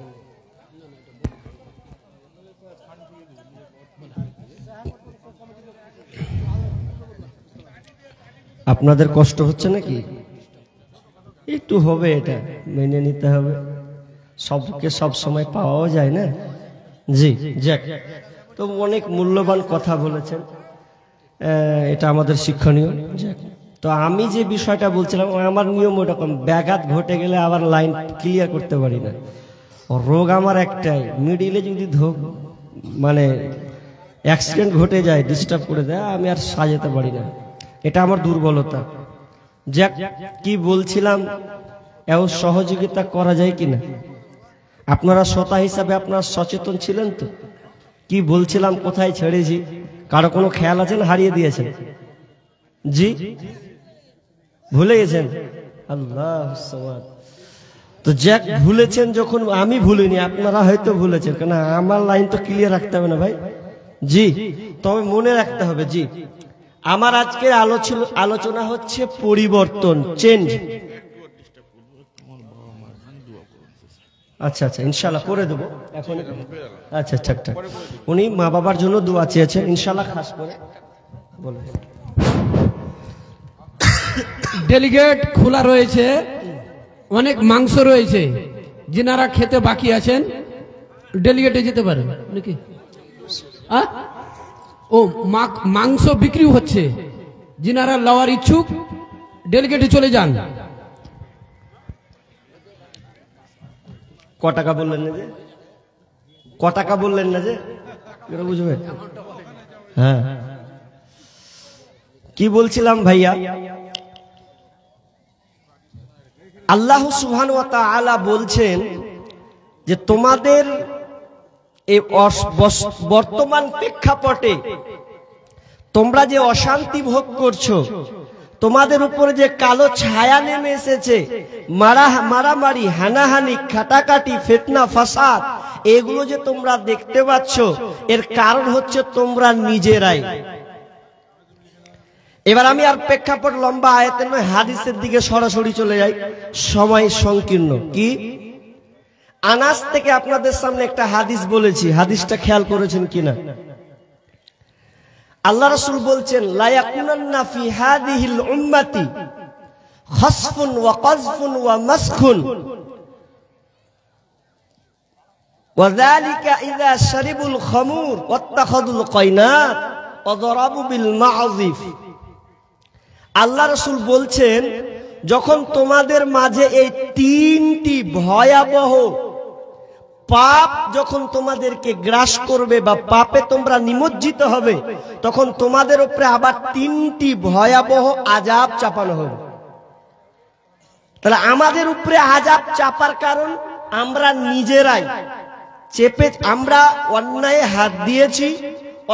আপনাদের কষ্ট হচ্ছে নাকি? একটু হবে, এটা মেনে নিতে হবে, সবকে সব সময় পাওয়াও যায় না। জি যাক, তো অনেক মূল্যবান কথা বলেছেন, এটা আমাদের শিক্ষণীয়। যাক, তো আমি যে বিষয়টা বলছিলাম, আমার নিয়ম ওরকম, ব্যাঘাত ঘটে গেলে আবার লাইন ক্লিয়ার করতে পারি না। রোগ আমার একটাই, মিডিলে যদি মানে অ্যাক্সিডেন্ট ঘটে যায়, ডিস্টার্ব করে দেয়, আমি আর সাজাতে পারি না, এটা আমার দুর্বলতা। যাক, কি বলছিলাম, এও সহযোগিতা করা যায় কিনা? আপনারা শ্রোতা হিসাবে আপনারা সচেতন ছিলেন তো? কি বলছিলাম, কোথায় ছেড়েছি, কারো কোনো খেয়াল আছেন? হারিয়ে দিয়েছেন? জি, ভুলে গেছেন? আল্লাহ সামাদ। তো যাক, ভুলেছেন যখন, আমি ভুলিনি, আপনারা হয়তো ভুলেছেন, কেন আমার লাইন তো ক্লিয়ার রাখতে হবে না ভাই। জি, তবে মনে রাখতে হবে। জি, আমার আজকের আলোচনা হচ্ছে পরিবর্তন, চেঞ্জ। আচ্ছা আচ্ছা, ইনশাল্লাহ করে দেবো এখন। আচ্ছা ঠিক ঠিক, উনি মা বাবার জন্য দোয়া চেয়েছেন, ইনশাল্লাহ খাস করে বলুন। ডেলিগেট খোলা রয়েছে, অনেক মাংস রয়েছে, যিনারা খেতে বাকি আছেন ডেলিগেটে যেতে পারেন নাকি? ও মাংস বিক্রি হচ্ছে, যিনারা লওয়ার ইচ্ছুক ডেলিগেটে চলে যান। ক টাকা বললেন না যে? ক টাকা বললেন না যে? বুঝবে? হ্যাঁ, কি বলছিলাম ভাইয়া, আল্লাহ সুবহানাহু ওয়া তাআলা বলছেন যে তোমাদের এই বর্তমান প্রেক্ষাপটে তোমরা যে অশান্তি ভোগ করছো, তোমাদের উপরে যে কালো ছায়া নেমে এসেছে, মারামারি, হানাহানি, কাটাকাটি, ফিতনা, ফাসাদ, এগুলো যে তোমরা দেখতে পাচ্ছ, এর কারণ হচ্ছে তোমরা নিজেরাই। এবার আমি আর প্রেক্ষাপট লম্বা আয়াতের নয়, হাদিসের দিকে সরাসরি চলে যাই, সময় সংকীর্ণ। কি আনাস থেকে আপনাদের সামনে একটা হাদিস বলেছি, হাদিসটা খেয়াল করেছেন কিনা? আল্লাহ রাসূল বলছেন, লা ইয়াকুনান্না ফি হাদিহিল উম্মতি খাসফুন ওয়া কাযফুন ওয়া মাসখুন ওয়া যালিকা ইযা শারিবুল খামুর ওয়াত্তাখাযুল কায়নাত ওয়া দারাবু বিল মা'যিফ। আল্লাহ রাসূল বলছেন, যখন তোমাদের মাঝে এই তিনটি ভয়াবহ পাপ যখন তোমাদেরকে গ্রাস করবে বা পাপে তোমরা নিমজ্জিত হবে, তখন তোমাদের উপরে আবার তিনটি ভয়াবহ আযাব চাপানো হবে। তাহলে আমাদের উপরে আযাব চাপার কারণ আমরা নিজেরাই আমরা অন্যায় হাত দিয়েছি,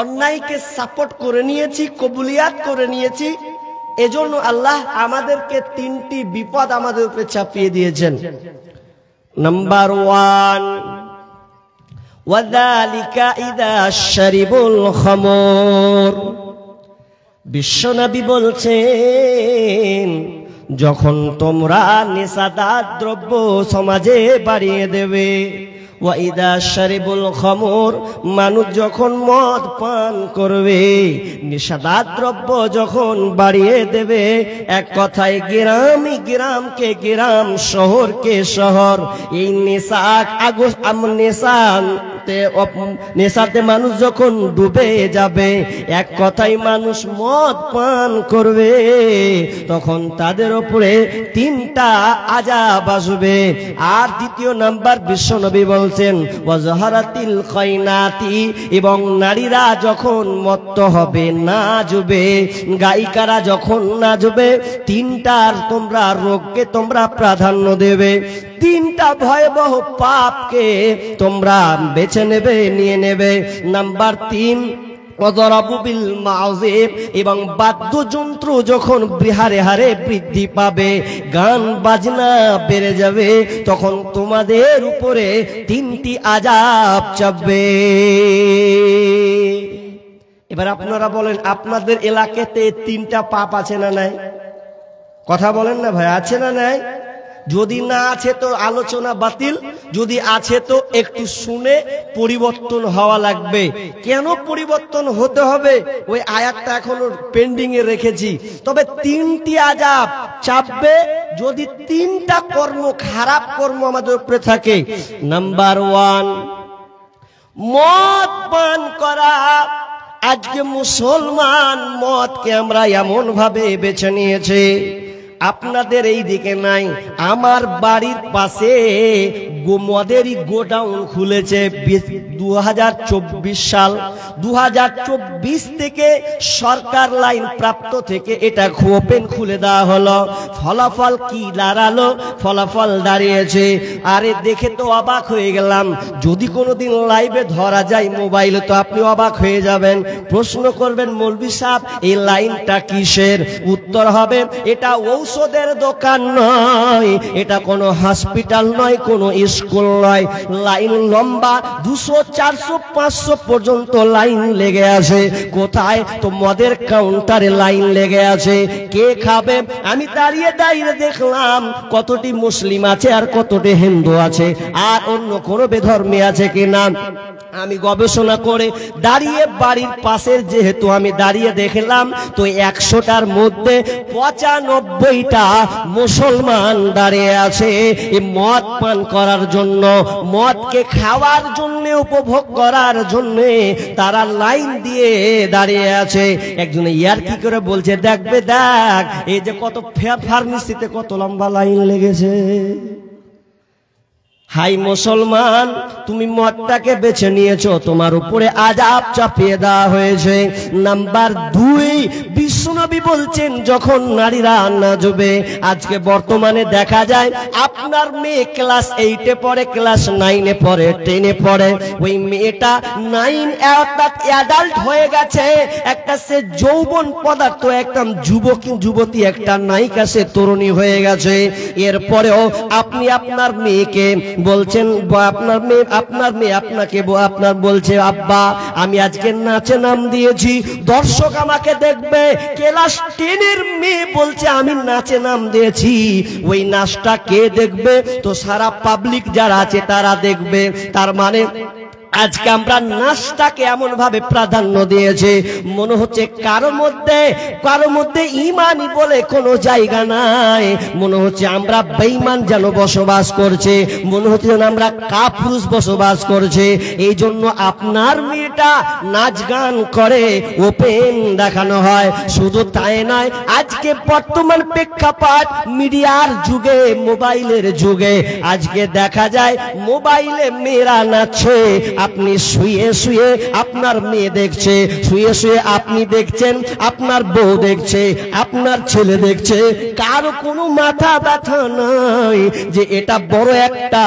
অন্যায়কে সাপোর্ট করে নিয়েছি, কবুলিয়াত করে নিয়েছি। এজন্য আল্লাহ আমাদেরকে তিনটি বিপদ আমাদের উপরে চাপিয়ে দিয়েছেন। নাম্বার 1, ওয়াযালিকা ইযা শারিবুল খামর। বিশ্বনবী বলছেন, যখন তোমরা নেশাদার দ্রব্য সমাজে বাড়িয়ে দেবে, ওয়াইদা শারিবুল খামর, মানুষ যখন মদ পান করবে, নেশাদার দ্রব্য যখন বাড়িয়ে দেবে, এক কথায় গ্রামই গ্রামকে গ্রাম, শহরকে শহর, এই নেশাতে মানুষ যখন ডুবে যাবে, এক কথায় মানুষ মদ পান করবে, তখন তাদের উপরে 3টা আযাব আসবে। আর দ্বিতীয় নাম্বার বিশ্বনবী বলছেন, ওয়াজহারাতিল খাইনাতি, এবং নারীরা যখন মত্ত হবে, নাচবে, গায়িকারা যখন নাচবে, 3টার তোমরা রোগকে তোমরা প্রাধান্য দেবে, 3টা ভয়াবহ পাপকে তোমরা বেছে নেবে, নিয়ে নেবে। নাম্বার 3, ওয়াযরাবু বিল মাউযিব, এবং বাদ্যযন্ত্র যখন হারে হারে বৃদ্ধি পাবে, গান বাজনা বেড়ে যাবে, তখন তোমাদের উপরে 3টি আযাব চাপবে। এবার আপনারা বলেন, আপনাদের এলাকাতে 3টা পাপ আছে না নাই? কথা বলেন না ভাই, আছে না নাই? যদি না আছে তো আলোচনা বাতিল, যদি আছে তো একটু শুনে পরিবর্তন হওয়া লাগবে। কেন পরিবর্তন হতে হবে ওই আয়াতটা এখনো পেন্ডিং এ রেখেছি। তবে 3টি আযাব চাপবে যদি 3টা কর্ম, খারাপ কর্ম আমাদের উপরে থাকে। নাম্বার 1, মদ পান করা। আজকে মুসলমান মদকে আমরা এমন ভাবে বেছে নিয়েছে, আপনাদের এই দিকে নাই, আমার বাড়ির পাশে মদেরই গোডাউন খুলেছে। 2024 সাল, 2024 থেকে সরকার লাইন প্রাপ্ত থেকে এটা ওপেন খুলে দেওয়া হলো। ফলাফল কি দাঁড়ালো? ফলাফল দাঁড়িয়েছে, আরে দেখে তো অবাক হয়ে গেলাম। যদি কোনোদিন লাইভে ধরা যায় মোবাইলে, তো আপনি অবাক হয়ে যাবেন। প্রশ্ন করবেন, মৌলভী সাহেব এই লাইনটা কিসের? উত্তর হবে, এটা ঔষধের দোকান নয়, এটা কোনো হসপিটাল নয়, কোনো স্কুল নয়। লাইন লম্বা, 200, 400, 500 পর্যন্ত লাইন লেগে আছে। কোথায়? তো মদের কাউন্টারে লাইন লেগে আছে। কে খাবে? আমি দাঁড়িয়ে দাঁড়িয়ে দেখলাম কতটি মুসলিম আছে আর কতটি হিন্দু আছে, আর অন্য কোনো বেধর্মী আছে কিনা। আমি গবেষণা করে দাঁড়িয়ে বাড়ির পাশের, যেহেতু আমি দাঁড়িয়ে দেখলাম, তো 100টার মধ্যে 95টা মুসলমান দাঁড়িয়ে আছে এই মদ পান করার জন্য, মদকে খাওয়ার জন্য, উপভোগ করার জন্য তারা লাইন দিয়ে দাঁড়িয়ে আছে। একজন ইয়ার কি করে বলছে, দেখবে দেখ এই যে কত ফার্মেসিতে কত লম্বা লাইন লেগেছে। হাই মুসলমান, তুমি মদটাকে বেছে নিয়েছো, তোমার উপরে আযাব চাপিয়ে দেওয়া হয়েছে। নাম্বার 2, বিশ্বনবী বলছেন, যখন নারীরা নাচবে, আজকে বর্তমানে দেখা যায় আপনার মেয়ে ক্লাস 8-এ পড়ে, ক্লাস 9-এ পড়ে, 10-এ পড়ে, ওই মেয়েটা 9 অর্থাৎ অ্যাডাল্ট হয়ে গেছে, একটা সে যৌবন পদার্থ, একটা যুবতী, একটা নায়িকা, সে তরুণী হয়ে গেছে। এরপরেও আপনি আপনার মেয়েকে বলছেন, আপনার মেয়ে আপনাকে আপনার বলছে, আব্বা আমি আজকে নাচে নাম দিয়েছি, দর্শক আমাকে দেখবে। ক্লাস 10-এর মেয়ে বলছে আমি নাচে নাম দিয়েছি, ওই নাচটা কে দেখবে? তো সারা পাবলিক যারা আছে তারা দেখবে। তার মানে আজকে আমরা নাচটাকে এমন ভাবে প্রাধান্য দিয়েছে, মনে হচ্ছে কারো মধ্যে ঈমানই বলে কোনো জায়গা নাই। মনে হচ্ছে আমরা বেঈমান যেন বসবাস করছে, মনে হচ্ছে যেন আমরা কাপুরুষ বসবাস করছে। এই জন্য আপনার মেয়েটা নাচ গান করে, ওপেন দেখানো হয়। শুধু তাই নয়, আজকে বর্তমান প্রেক্ষাপট মিডিয়ার যুগে, মোবাইলের যুগে, আজকে দেখা যায় মোবাইলে মেয়েরা নাচছে, আপনি শুয়ে শুয়ে আপনার মেয়ে দেখছে, শুয়ে শুয়ে আপনি দেখছেন, আপনার বউ দেখছে, আপনার ছেলে দেখছে, কারো কোনো মাথা ব্যথা নাই যে এটা বড় একটা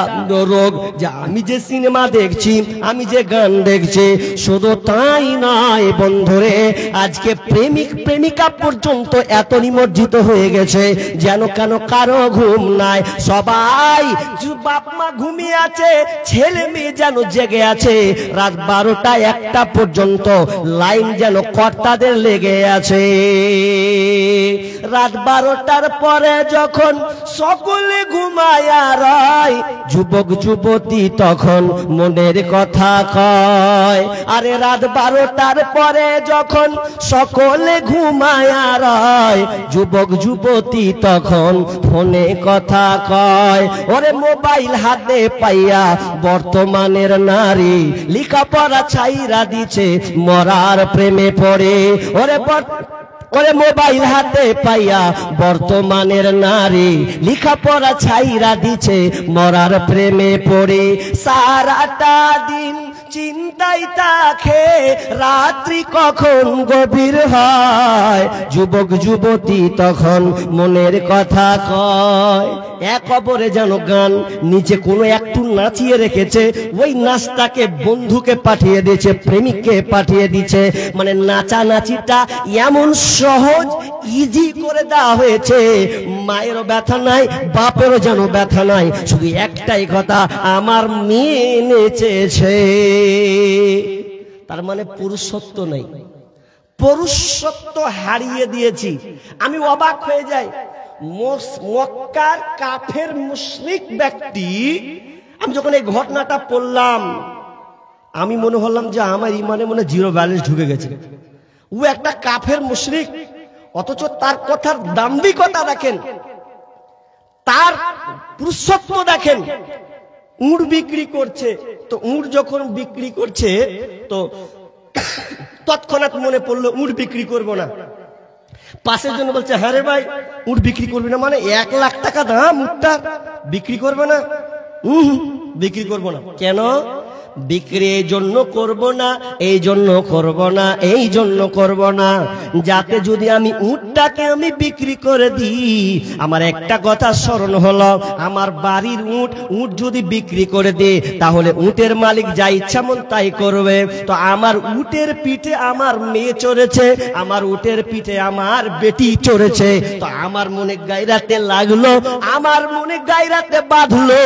রোগ, যে আমি যে সিনেমা দেখছি, আমি যে গান দেখছি। শুধু তাই নয় বন্ধুরে, আজকে প্রেমিক প্রেমিকা পর্যন্ত এত নিমজ্জিত হয়ে গেছে যেন কেন কারো ঘুম নাই। সবাই বাপ মা ঘুমিয়ে আছে, ছেলে মেয়ে যেন জেগে আছে, রাত 12টা 1টা পর্যন্ত লাইন যেন কর্তাদের লেগে আছে। রাত 12টার পরে যখন সকলে ঘুমায় রয়, যুবক যুবতী তখন মনের কথা কয়। আরে রাত 12টার পরে যখন সকলে ঘুমায় রয়, যুবক যুবতী তখন ফোনে কথা কয়। ওরে মোবাইল হাতে পাইয়া বর্তমানের নারী লেখাপড়া ছাইরা দিছে মরার প্রেমে পড়ে। ওরে মোবাইল হাতে পাইয়া বর্তমানের নারী লেখাপড়া ছাইরা দিছে মরার প্রেমে পড়ে। সারাটা দিন চিন্তায় থাকে রাত্রি কখন গভীর হয়, যুবক যুবতী তখন মনের কথা কয়। এক খবরে যেন গান নিচে কোনো একটু নাচিয়ে রেখেছে, ওই নাচটাকে বন্ধুকে পাঠিয়ে দিয়েছে, প্রেমিককে পাঠিয়ে দিচ্ছে। মানে নাচানাচিটা এমন সহজ ইজি করে দেওয়া হয়েছে, মায়েরও ব্যথা নাই, বাপেরও যেন ব্যথা নাই, শুধু একটাই কথা, আমার মেয়ে নেচেছে। তার মানে পুরুষত্ব নেই, পুরুষত্ব হারিয়ে দিয়েছি। আমি অবাক হয়ে যাই, মক্কার কাফের মুশরিক ব্যক্তি, আমি যখন এই ঘটনাটা পড়লাম আমি মনে হলাম যে আমার ইমানে মনে 0 ব্যালেন্স ঢুকে গেছে। ও একটা কাফের মুশরিক, অথচ তার কথার দাম্ভিকতা দেখেন, তার পুরুষত্ব দেখেন। উট বিক্রি করছে, তো উট যখন বিক্রি করছে তো তৎক্ষণাৎ মনে পড়লো উট বিক্রি করব না। পাশের জন্য বলছে, হ্যাঁ রে ভাই উট বিক্রি করবি না? মানে 1 লাখ টাকা দাম উটটা, বিক্রি করবে না? বিক্রি করব না। কেন বিক্রি? এই জন্য করব না, এই জন্য করব না, এই জন্য করব না, যাতে যদি আমি উটটাকে আমি বিক্রি করে দিই, আমার একটা কথা স্মরণ হলো, আমার বাড়ির উট যদি বিক্রি করে দিই তাহলে উটের মালিক যা ইচ্ছা মন তাই করবে। তো আমার উটের পিঠে আমার মেয়ে চড়েছে, আমার উটের পিঠে আমার বেটি চড়েছে, তো আমার মনে গায়রাতে লাগলো, আমার মনে গায়রাতে বাঁধলো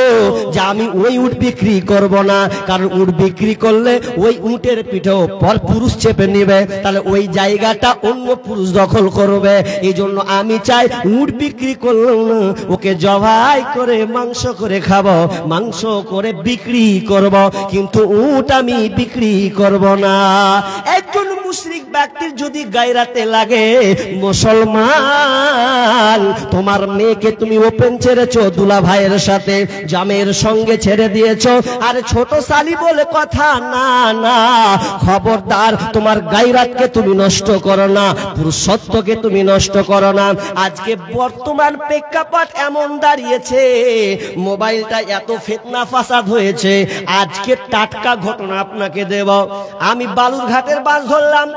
যে আমি ওই উট বিক্রি করব না। কারণ উট বিক্রি করলে ওই উটের পিঠেও পর পুরুষ চেপে নেবে, তাহলে ওই জায়গাটা অন্য পুরুষ দখল করবে। এই জন্য আমি চাই উট বিক্রি করলাম না, ওকে জবাই করে মাংস করে খাবো, মাংস করে বিক্রি করব, কিন্তু উট আমি বিক্রি করব না। একজন মুশরিক ব্যক্তির যদি গায়রাতে লাগে, মুসলমান তোমার মেয়েকে তুমি ওপেন ছেড়েছো দুলা ভাইয়ের সাথে, জামের সঙ্গে ছেড়ে দিয়েছো, আর ছোট শালি বলে কথা না, না খবরদার, তোমার গায়রাতকে তুমি নষ্ট করো না, পুরুষত্বকে তুমি নষ্ট করো না। আজকে বর্তমান প্রেক্ষাপট এমন দাঁড়িয়েছে, মোবাইলটা এত ফিতনা ফাসাদ হয়েছে। আজকে টাটকা ঘটনা আপনাকে দেব। আমি বালুরঘাটের বাস ধরলাম,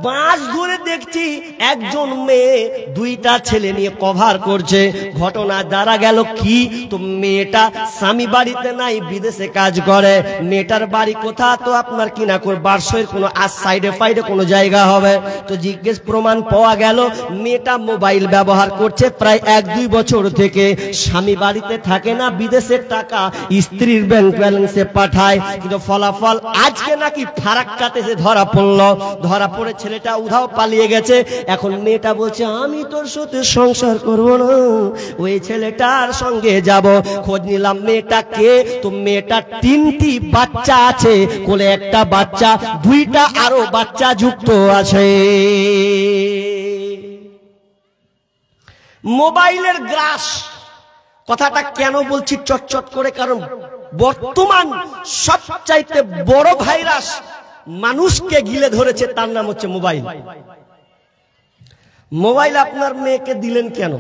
বাস ধরে দেখছি একজন মেয়ে 2টা ছেলে নিয়ে কভার করছে। ঘটনা জানা গেল কি, তো মেয়েটা স্বামী বাড়িতে নাই, বিদেশে কাজ করে। মেয়েটার বাড়ি কোথা, তো আপনার কিনা করে বারসয়ের কোনো সাইডে ফাইডে কোনো জায়গা হবে। তো জিজ্ঞেস প্রমাণ পাওয়া গেল মেয়েটা মোবাইল ব্যবহার করছে প্রায় 1-2 বছর থেকে। স্বামী বাড়িতে থাকে না, বিদেশের টাকা স্ত্রীর ব্যাংক ব্যালেন্সে পাঠায়, কিন্তু ফলাফল আজকে নাকি ফারাক্কাতে যে ধরা পড়লো, ধরা পড়ে ছেলেটা উধাও পালিয়ে গেছে। এখন মেয়েটা বলছে আমি তোর সাথে সংসার করব না, ওই ছেলেটার সঙ্গে যাব। খোঁজ নিলাম মেয়েটা কে, তো মেয়েটা 3টি বাচ্চা আছে, কোলে একটা বাচ্চা, 2টা আরো বাচ্চা যুক্ত আছে। মোবাইলের গ্রাস কথাটা কেন বলছি চটচট করে, কারণ বর্তমান সবচাইতে বড় ভাইরাস মানুষকে গিলে ধরেছে, তার নাম হচ্ছে মোবাইল। মোবাইল আপনার মেয়েকে দিলেন কেন?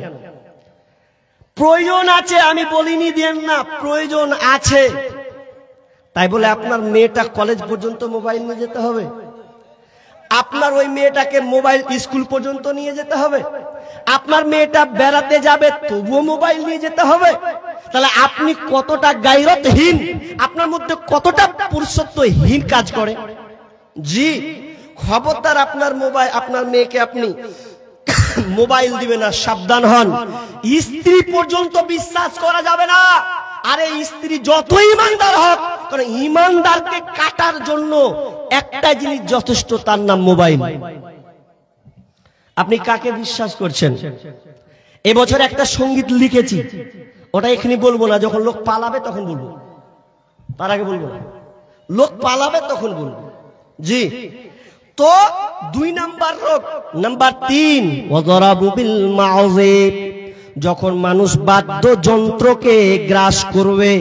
প্রয়োজন আছে, আমি বলিনি দেন না, প্রয়োজন আছে। তাই বলে আপনার মেয়েটা কলেজ পর্যন্ত মোবাইল নিয়ে যেতে হবে? আপনার ওই মেয়েটাকে মোবাইল স্কুল পর্যন্ত নিয়ে যেতে হবে? আপনার মেয়েটা বেড়াতে যাবে তবুও মোবাইল নিয়ে যেতে হবে? তাহলে আপনি কতটা গায়রতহীন, আপনার মধ্যে কতটা পুরুষত্বহীন কাজ করে। জি, খবরদার আপনার মেয়েকে আপনি মোবাইল দিবে না, সাবধান হন। স্ত্রী পর্যন্ত বিশ্বাস করা যাবে না। আরে স্ত্রী যতই ইমানদার হোক, কারণ ইমানদারকে কাটার জন্য একটা জিনিস যথেষ্ট, তার নাম মোবাইল। আপনি কাকে বিশ্বাস করছেন? এবছর একটা সঙ্গীত লিখেছি, ওটা এখানে বলবো না, যখন লোক পালাবে তখন বলবো, তার আগে বলবো না। লোক পালাবে তখন বলবো। জি, তো 2 নাম্বার রোগ। নাম্বার 3, ওয়াযরাবু বিল মাউযিব। যখন মানুষ বাদ্যযন্ত্রকে গ্রাস করবে,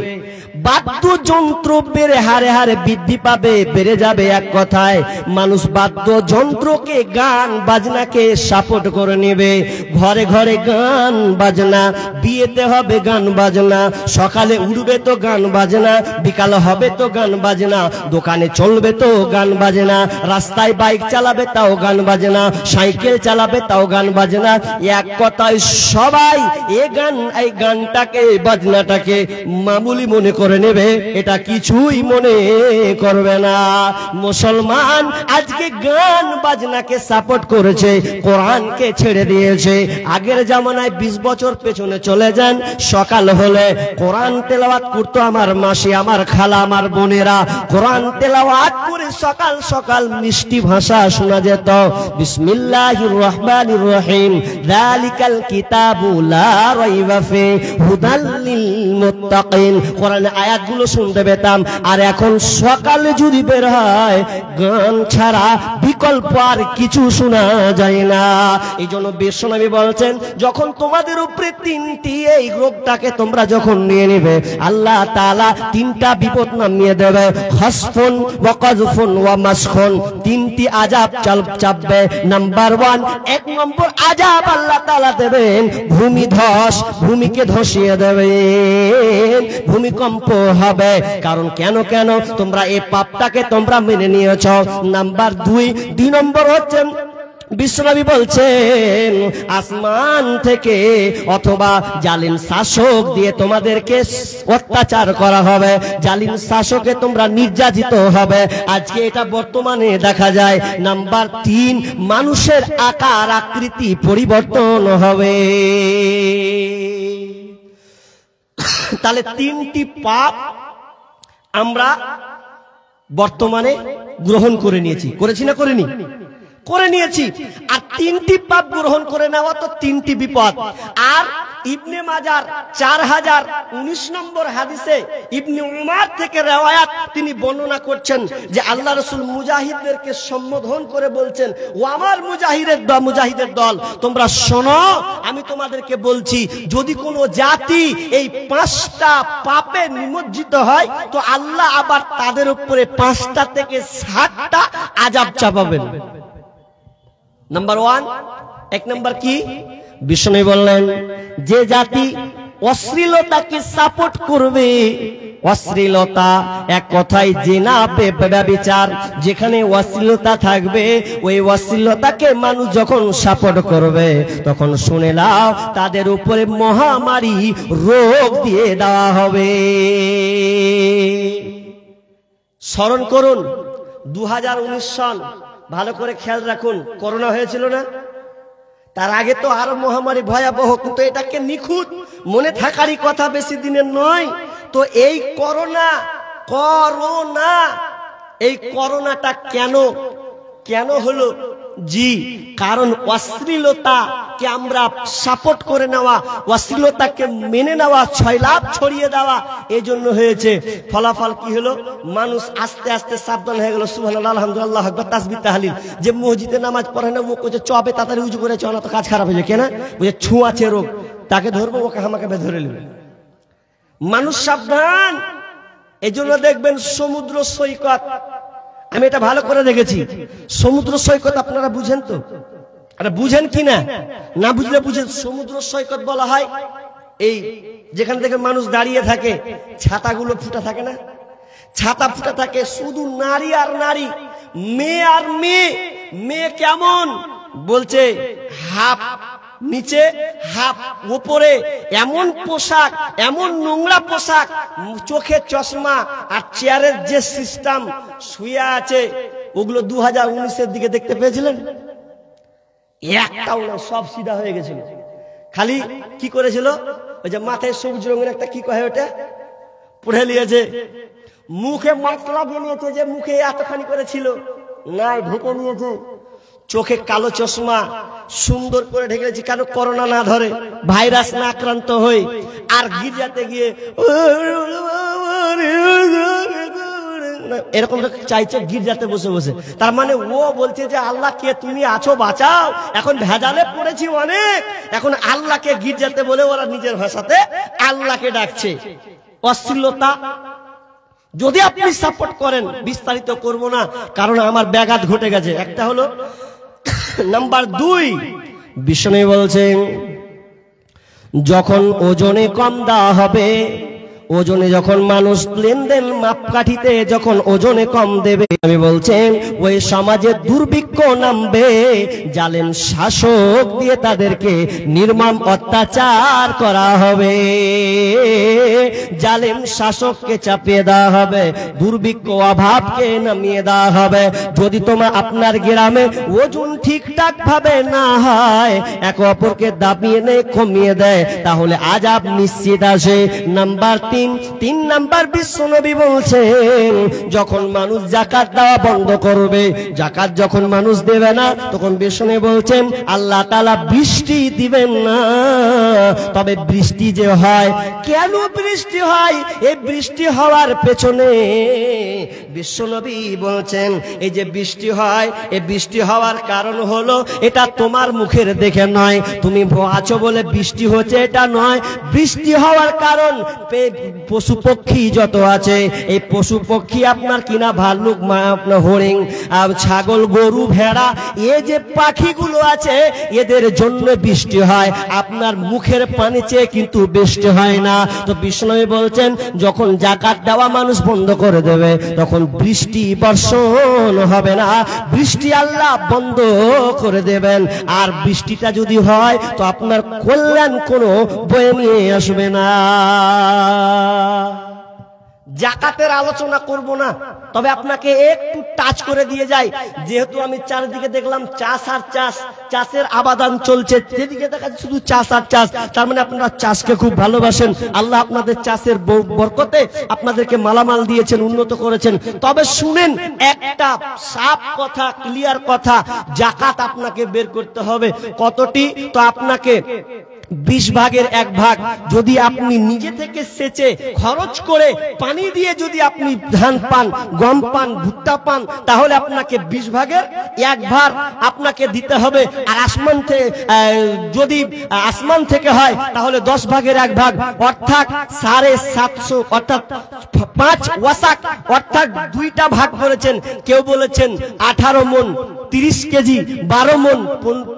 বাদ্যযন্ত্র বেড়ে হারে হারে বৃদ্ধি পাবে, বেড়ে যাবে। এক কথায় মানুষ বাদ্যযন্ত্রকে, গান বাজনাকে সাপোর্ট করে নেবে। ঘরে ঘরে গান বাজনা, বিয়েতে হবে গান বাজনা, সকালে উঠবে তো গান বাজনা, বিকাল হবে তো গান বাজনা, দোকানে চলবে তো গান বাজনা, রাস্তায় বাইক চালাবে তাও গান বাজনা, সাইকেল চালাবে তাও গান বাজনা। এক কথায় সবাই এই গানটাকে, বাজনাটাকে মামুলি মনে করে নেবে, এটা কিছুই মনে করবে না। মুসলমান আজকে গান বাজনাকে সাপোর্ট করেছে, কোরআনকে ছেড়ে দিয়েছে। আগের জামানায় 20 বছর পেছনে চলে যান, সকাল হলে কোরআন তেলাওয়াত করতো আমার মাসি, আমার খালা, আমার বোনেরা। কোরআন তেলাওয়াত করে সকাল সকাল মিষ্টি ভাষা শোনা যেত। বিসমিল্লাহির রহমানির রহিম, যালিকাল কিতাবু লা রাইবা ফি হুদাল লিল মুত্তাকিন। কোরআনের আয়াতগুলো শুনতে পেতাম। আর এখন সকালে যদি বের হয়, গান ছাড়া বিকল্প আর কিছু শোনা যায় না। এই জন্য বিশ্বনবী বলছেন, যখন তোমাদের উপরে 3টি এই রোগটাকে তোমরা যখন নিয়ে নেবে, আল্লাহ তাআলা 3টা বিপদ নামিয়ে দেবে। খাসফুন ওয়া কাযফুন ওয়া মাসখুন, 3টি আযাব চাপবে। নাম্বার 1, 1 নম্বর আযাব আল্লাহ তাআলা দেবেন ভূমিধস, ভূমিকে ধসিয়ে দেবেন, ভূমিকম্প হবে। কারণ কেন তোমরা এই পাপটাকে তোমরা মেনে নিয়েছ। নাম্বার 2 নম্বর হচ্ছে, বিশ্বনবী বলছেন, আসমান থেকে অথবা জালিম শাসক দিয়ে তোমাদেরকে অত্যাচার করা হবে, জালিম শাসকে তোমরা নির্যাতিত হবে। আজকে এটা বর্তমানে দেখা যায়। নাম্বার 3, মানুষের আকার আকৃতি পরিবর্তন হবে। তাহলে 3টি পাপ আমরা বর্তমানে গ্রহণ করে নিয়েছি। করেছি না করিনি? করে নিয়েছি। আর 3টি পাপ গ্রহণ করে নেওয়া তো 3টি বিপদ। আর ইবনে মাজার 4019 নম্বর হাদিসে ইবনে উমার থেকে রিওয়ায়াত, তিনি বর্ণনা করছেন যে আল্লাহ রাসূল মুজাহিদদেরকে সম্বোধন করে বলছেন, ও আমার মুজাহিদের দল, তোমরা শোনো, আমি তোমাদেরকে বলছি, যদি কোনো জাতি এই 5টা পাপে নিমজ্জিত হয়, তো আল্লাহ আবার তাদের উপরে 5টা থেকে 60টা আযাব চাপাবেন। নাম্বার 1 নাম্বার কি? বিষ্ণু বললেন, যে জাতি অশ্লীলতাকে সাপোর্ট করবে, অশ্লীলতা এক কথায় জিনা, ব্যভিচার, যেখানে অশ্লীলতা থাকবে, ওই অশ্লীলতাকে মানুষ যখন সাপোর্ট করবে, তখন শুনে নাও তাদের উপরে মহামারী রোগ দিয়ে দেওয়া হবে। স্মরণ করুন 2019 সাল, ভালো করে খেয়াল রাখুন, করোনা হয়েছিল না? তার আগে তো আরো মহামারী ভয়াবহ, কিন্তু এটাকে নিখুঁত মনে থাকারই কথা, বেশি দিনের নয়। তো এই করোনাটা কেন হলো? জি, কারণ অশ্লীলতাকে আমরা সাপোর্ট করে নেওয়া, অশ্লীলতাকে মেনে নেওয়া, ছয়লাভ ছড়িয়ে দেওয়া, এই জন্য হয়েছে। ফলাফল কি হলো? মানুষ আস্তে আস্তে সাবধান হয়ে গেল। সুবহানাল্লাহ, আলহামদুলিল্লাহ, আকবার, তাসবিহ, তাহলিল। যে মসজিদে নামাজ পড়ে না, ও কইছে চবে তাড়াতাড়ি উজু করে চলা, তো কাজ খারাপ হয়ে যায়। কেন? বুঝে ছুঁয়াছে রোগ, তাকে ধরবো, ওকে আমাকে ধরে নেবে। মানুষ সাবধান। এই জন্য দেখবেন সমুদ্র সৈকত, আমি এটা ভালো করে দেখেছি, সমুদ্র সৈকত আপনারা বুঝেন তো? আরে বুঝেন কি না? না বুঝলে বুঝেন। সমুদ্র সৈকত বলা হয় এই যেখানে দেখে মানুষ দাঁড়িয়ে থাকে, ছাতাগুলো ফুটা থাকে না, ছাতা ফুটা থাকে, শুধু নারী আর নারী, মেয়ে আর মেয়ে। মেয়ে কেমন বলছে, হাফ নিচে হাফ উপরে, এমন পোশাক, এমন নোংরা পোশাক, চোখে চশমা, আর চেয়ারের যে সিস্টেম শুয়ে আছে ওগুলো 2019-এর দিকে দেখতে পেয়েছিলেন? একটাও না, সব সিধা হয়ে গেছিল। খালি কি করেছিল, ওই যে মাথায় সবুজ রঙের একটা কি কয় ওটা পড়ে নিয়েছে, মুখে মশলা নিয়েছে, যে মুখে এতখানি করেছিল নাই ঢেকে নিয়েছে, চোখে কালো চশমা সুন্দর করে ঢেকেছি, কেন করোনা না ধরে, ভাইরাস না আক্রান্ত হই। আর গির্জাতে গিয়ে এরকম চাইছে গির্জাতে বসে বসে। তার মানে ও বলছে যে আল্লাহ কে তুমি আছো, বাঁচাও। এখন ভেজালে পড়েছি অনেক, এখন আল্লাহকে গির্জাতে বলে ওরা নিজের ভাষাতে আল্লাহকে ডাকছে। অশ্লীলতা যদি আপনি সাপোর্ট করেন, বিস্তারিত করব না কারণ আমার ব্যাঘাত ঘটে গেছে। একটা হলো নাম্বার 2, বিষ্ণু বলছেন যখন ওজনে কম দেওয়া হবে, ওজনে যখন মানুষ লেনদেন মাপকাঠিতে যখন ওজনে কম দেবে, আমি বলছেন ওই সমাজে দুর্ভিক্ষ নামবে, জালেম শাসক দিয়ে তাদেরকে নির্মম অত্যাচার করা হবে, জালেম শাসককে চাপিয়ে দেওয়া হবে, দুর্ভিক্ষ অভাবকে নামিয়ে দেওয়া হবে। যদি তোমার আপনার গ্রামে ওজন ঠিকঠাক ভাবে না হয়, একে অপরকে দাবিয়ে নেয়, কমিয়ে দেয়, তাহলে আযাব নিশ্চিত আসে। নাম্বার 3 নাম্বার বিশ্বনবী বলছেন যখন মানুষ যাকাত দেওয়া বন্ধ করবে, যাকাত যখন মানুষ দেবে না, তখন বিশ্বনবী বলছেন আল্লাহ তাআলা বৃষ্টি দিবেন না। তবে বৃষ্টি যে হয়, কেন বৃষ্টি হয়, এই বৃষ্টি হওয়ার পেছনে বিশ্বনবী বলছেন এই যে বৃষ্টি হয়, এই বৃষ্টি হওয়ার কারণ হলো এটা তোমার মুখের দেখে নয়, তুমি আছো বলে বৃষ্টি হচ্ছে এটা নয়। বৃষ্টি হওয়ার কারণ পশু পক্ষী যত আছে, এই পশু পক্ষী আপনার কিনা ভাল্লুক, আপনার হরিণ, ছাগল, গরু, ভেড়া, এই যে পাখিগুলো আছে এদের জন্য বৃষ্টি হয়, আপনার মুখের পানি চেয়ে কিন্তু বৃষ্টি হয় না। তো বিষ্ণু বলছেন যখন যাকাত দেওয়া মানুষ বন্ধ করে দেবে, তখন বৃষ্টি বর্ষণ হবে না, বৃষ্টি আল্লাহ বন্ধ করে দেবেন। আর বৃষ্টিটা যদি হয় তো আপনার কল্যাণ কোনো বয়ে নিয়ে আসবে না। যাকাতের আলোচনা করব না, তবে আপনাকে একটু টাচ করে দিয়ে যাই। যেহেতু আমি চারিদিকে দেখলাম চাষ আর চাষ, চাষের আবাদান চলছে, যেদিকে দেখা যাচ্ছে শুধু চাষ আর চাষ, তার মানে আপনারা চাষকে খুব ভালোবাসেন। আল্লাহ আপনাদের চাষের বরকতে আপনাদেরকে মালামাল দিয়েছেন, উন্নত করেছেন। তবে শুনেন একটা সাফ কথা, ক্লিয়ার কথা, যাকাত আপনাকে বের করতে হবে। কতটি? তো আপনাকে 20 ভাগের 1 ভাগ যদি আপনি নিজে থেকে সেচে খরচ করে পানি দিয়ে যদি আপনি ধান পান, গম পান, ভুট্টা পান, তাহলে আপনাকে 20 ভাগের 1 ভাগ আপনাকে দিতে হবে। আর আসমান থেকে যদি আসমান থেকে হয় তাহলে 10 ভাগের 1 ভাগ, অর্থাৎ 750, অর্থাৎ 5 ওয়াসাক, অর্থাৎ 2টা ভাগ করেছেন। কেউ বলেছেন 18 মন 30 কেজি, 12 মন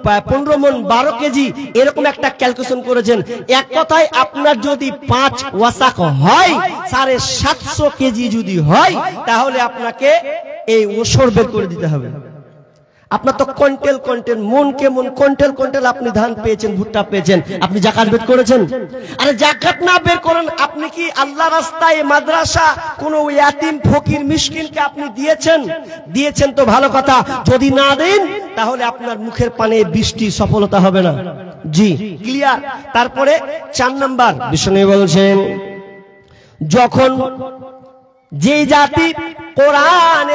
15 মন 12 কেজি, এরকম একটা ক্যালকুলেশন করেছেন। এক কথায় আপনার যদি 5 ওয়াসাক হয়, 750 কেজি যদি হয়, তাহলে আপনাকে এই ওসর বের করে দিতে হবে। আপনার তো কন্টেল মনকে মন কন্টেল আপনি ধান পেয়েছেন, ভুট্টা পেয়েছেন, আপনি যাকাত বের করেছেন? আরে যাকাত না বের করেন, আপনি কি আল্লাহ রাস্তায় মাদ্রাসা কোন ইয়াতিম ফকির মিসকিনকে আপনি দিয়েছেন তো ভালো কথা। যদি না দেন তাহলে আপনার মুখের পানে বৃষ্টি সফলতা হবে না। জি, ক্লিয়ার। তারপরে 4 নাম্বার বিষ্ণু বলছেন যখন যে জাতি কোরআন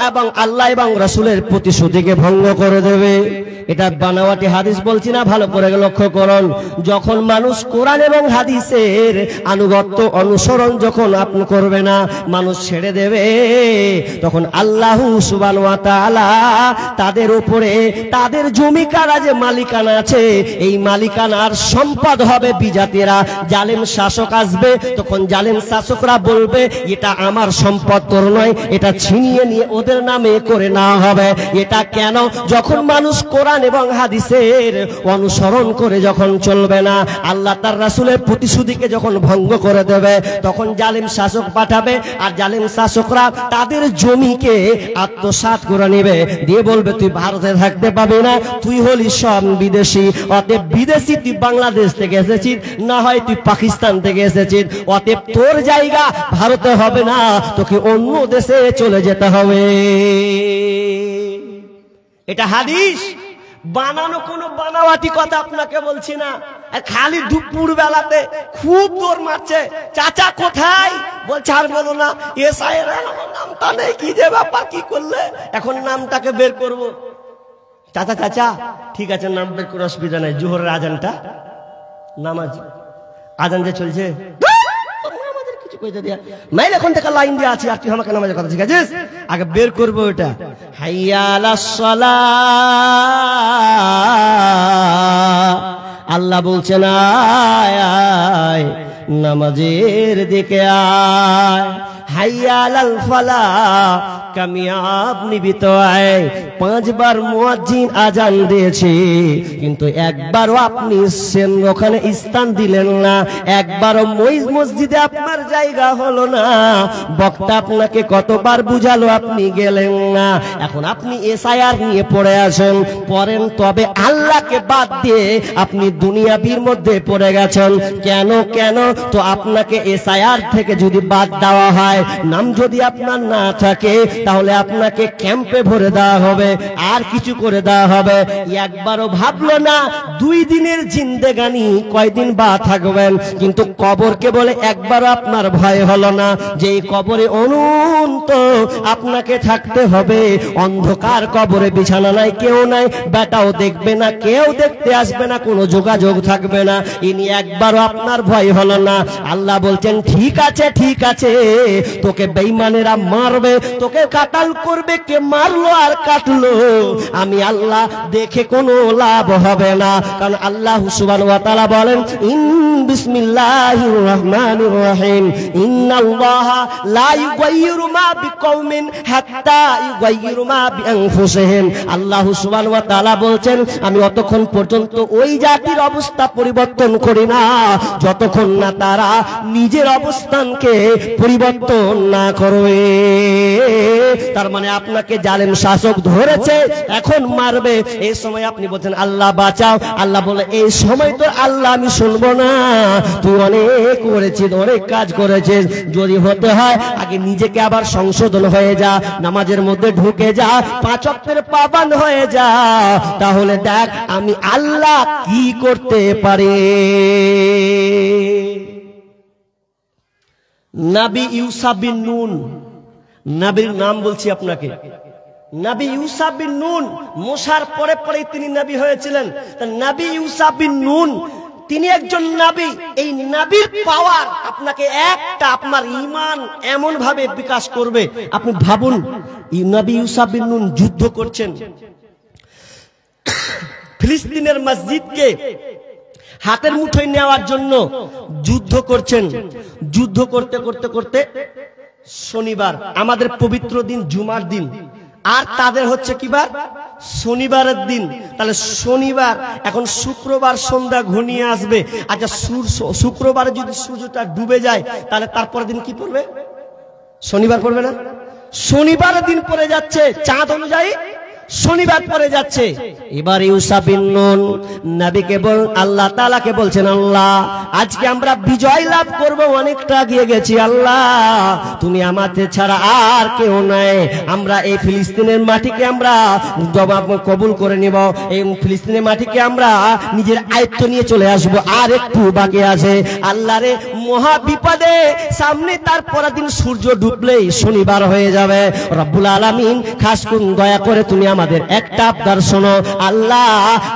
এবং আল্লাহ এবং রাসূলের প্রতিশ্রুতিকে ভঙ্গ করে দেবে, এটা বানাওয়াটি হাদিস বলছি না, ভালো করে লক্ষ্য করুন। যখন মানুষ কোরআন এবং হাদিসের আনুগত্য অনুসরণ যখন আপনি করবে না, মানুষ ছেড়ে দেবে, তখন আল্লাহ সুবহানাহু ওয়া তাআলা তাদের উপরে তাদের জমিকানা যে মালিকানা আছে, এই মালিকানার সম্পদ হবে বিজাতিরা। জালেম শাসক আসবে, তখন জালেম শাসকরা বলবে এটা আমার সম্পদ, তোর নয়, এটা ছিনিয়ে নিয়ে ওদের নামে করে না হবে। এটা কেন? যখন মানুষ কোরআন এবং হাদিসের অনুসরণ করে যখন চলবে না, আল্লাহ তার রাসূলের প্রতিশ্রুতিকে যখন ভঙ্গ করে দেবে, তখন জালিম শাসক পাঠাবে, আর জালিম শাসকরা তাদের জমিকে আত্মসাৎ করে নেবে, দিয়ে বলবে তুই ভারতে থাকতে পাবি না, তুই হলি সব বিদেশি। অতএব বিদেশি তুই বাংলাদেশ থেকে এসেছিস, না হয় তুই পাকিস্তান থেকে এসেছিস, অতএব তোর জায়গা ভারতে হবে না, তোকে অন্য দেশে চলে যেতে হবে। এটা হাদিস, বানানো কোনো বানাওয়াটি কথা আপনাকে বলছি না। খালি দুপুর বেলাতে খুব দৌড় মারছে, চাচা কোথায়? বলছে আর বলো না, এসআইয়ের আমার নামটা নেই, কি যে ব্যাপার, কি করলে এখন নামটাকে বের করব। চাচা চাচা ঠিক আছে, নাম বের করে অসুবিধা নাই, জোহরের আজানটা নামাজ আজান যে চলছে আমাদের কিছু কইতে দিয়া নাই, এখন থেকে লাইন দিয়ে আছে, আর তুই আমাকে নামাজের কথা শিখাচ্ছিস, আগে বের করবো ওটা। হাইয়া আলাস সালাহ, আল্লাহ বলছেন আয় আয় নামাজের দিকে আয়। হাইয়া আলাল ফালাহ, কামিয়াব নিবিত আয়। 5 বার মুয়াজ্জিন আজান দিয়েছে, কিন্তু একবারও আপনি ওখানে স্থান দিলেন না, একবারও মসজিদে আপনার জায়গা হলো না। বক্তা আপনাকে কতবার বুঝালো, আপনি গেলেন না। এখন আপনি এসআইআর নিয়ে পড়ে আসেন, পড়েন, তবে আল্লাহকে বাদ দিয়ে আপনি দুনিয়াবির মধ্যে পড়ে গেছেন। কেন কেন? তো আপনাকে এসআইআর থেকে যদি বাদ দেওয়া হয়, নাম যদি আপনার না থাকে, তাহলে আপনাকে ক্যাম্পে ভরে দেওয়া হবে, আর কিছু করে দেওয়া হবে। একবারও ভাবলো না 2 দিনের জিন্দেগানি কয়দিন বা থাকবেন, কিন্তু কবরকে বলে একবারও আপনার ভয় হলো না যে এই কবরে অনন্ত আপনাকে থাকতে হবে। অন্ধকার কবরে, বিছানা নাই, কেউ নাই, বেটাও দেখবে না, কেউ দেখতে আসবে না, কোনো যোগাযোগ থাকবে না, ইনি একবারও আপনার ভয় হলো না। আল্লাহ বলছেন ঠিক আছে ঠিক আছে, তোকে বেঈমানেরা মারবে, তোকে কাটাল করবে, কে মারলো আর কাটলো আমি আল্লাহ দেখে কোনো লাভ হবে না। কারণ আল্লাহ সুবহানাহু ওয়া তাআলা বলেন বিসমিল্লাহির রহমানির রহিম, ইন্নাল্লাহা লা ইউগাইয়িরু মা বিকওমিন হাত্তা ইউগাইয়িরু মা বিআনফুসিহিম। আল্লাহ সুবহানাহু ওয়া তাআলা বলছেন আমি অতক্ষণ পর্যন্ত ওই জাতির অবস্থা পরিবর্তন করি না যতক্ষণ না তারা নিজের অবস্থানকে পরিবর্তন না করবে। তার মানে আপনাকে জালেম শাসক ধরেছে, এখন মারবে, এই সময় আপনি বলছেন আল্লাহ বাঁচাও, আল্লাহ বলে এই সময় তো আল্লাহ আমি শুনবো না, তুই অনেক করেছিস, অনেক কাজ করেছিস, যদি হতে হয় আগে নিজেকে আবার সংশোধন হয়ে যা, নামাজের মধ্যে ঢুকে যা, 5 ওয়াক্তের পাবন্দ হয়ে যা, তাহলে দেখ আমি আল্লাহ কি করতে পারি। নবী ইউসা বিন নুন, নবীর নাম বলছি আপনাকে, নবী ইউসা বিন নুন, মুসার পরে পরে তিনি নবী হয়েছিলেন। নবী ইউসা বিন নুন তিনি একজন নবী। এই নবীর পাওয়ার আপনাকে একটা, আপনার ঈমান এমন ভাবে বিকাশ করবে, আপনি ভাবুন নবী ইউসা বিন নুন যুদ্ধ করছেন, ফিলিস্তিনের মসজিদকে হাতের মুঠোয় নেওয়ার জন্য যুদ্ধ করছেন। যুদ্ধ করতে করতে করতে শনিবার, আমাদের পবিত্র দিন জুমার দিন, আর তাদের হচ্ছে কি বার? শনিবারের দিন। তাহলে শনিবার, এখন শুক্রবার সন্ধ্যা ঘনিয়ে আসবে। আচ্ছা শুক্রবারে যদি সূর্যটা ডুবে যায়, তাহলে তারপরের দিন কি পড়বে? শনিবার পড়বে না? শনিবারের দিন পড়ে যাচ্ছে, চাঁদ অনুযায়ী শনিবার পড়ে যাচ্ছে। এবার ইউসা বিন নুন নবীকে আল্লাহ তাআলাকে বলছেন আল্লাহ আজকে আমরা বিজয় লাভ করব, অনেকটা এগিয়ে গেছি, আল্লাহ তুমি আমাদের ছাড়া আর কেউ নাই, আমরা এই ফিলিস্তিনের মাটিকে আমরা কবুল করে নিব, এই ফিলিস্তিনের মাটিকে আমরা নিজের আয়ত্ত নিয়ে চলে আসব, আর একটু বাকি আছে। আল্লাহ রে মহা বিপদে সামনে, তার পরের দিন সূর্য ডুবলেই শনিবার হয়ে যাবে। রব্বুল আলামিন খাস করে দয়া করে তুমি আমাদের একটা আবদার শোনো, আল্লাহ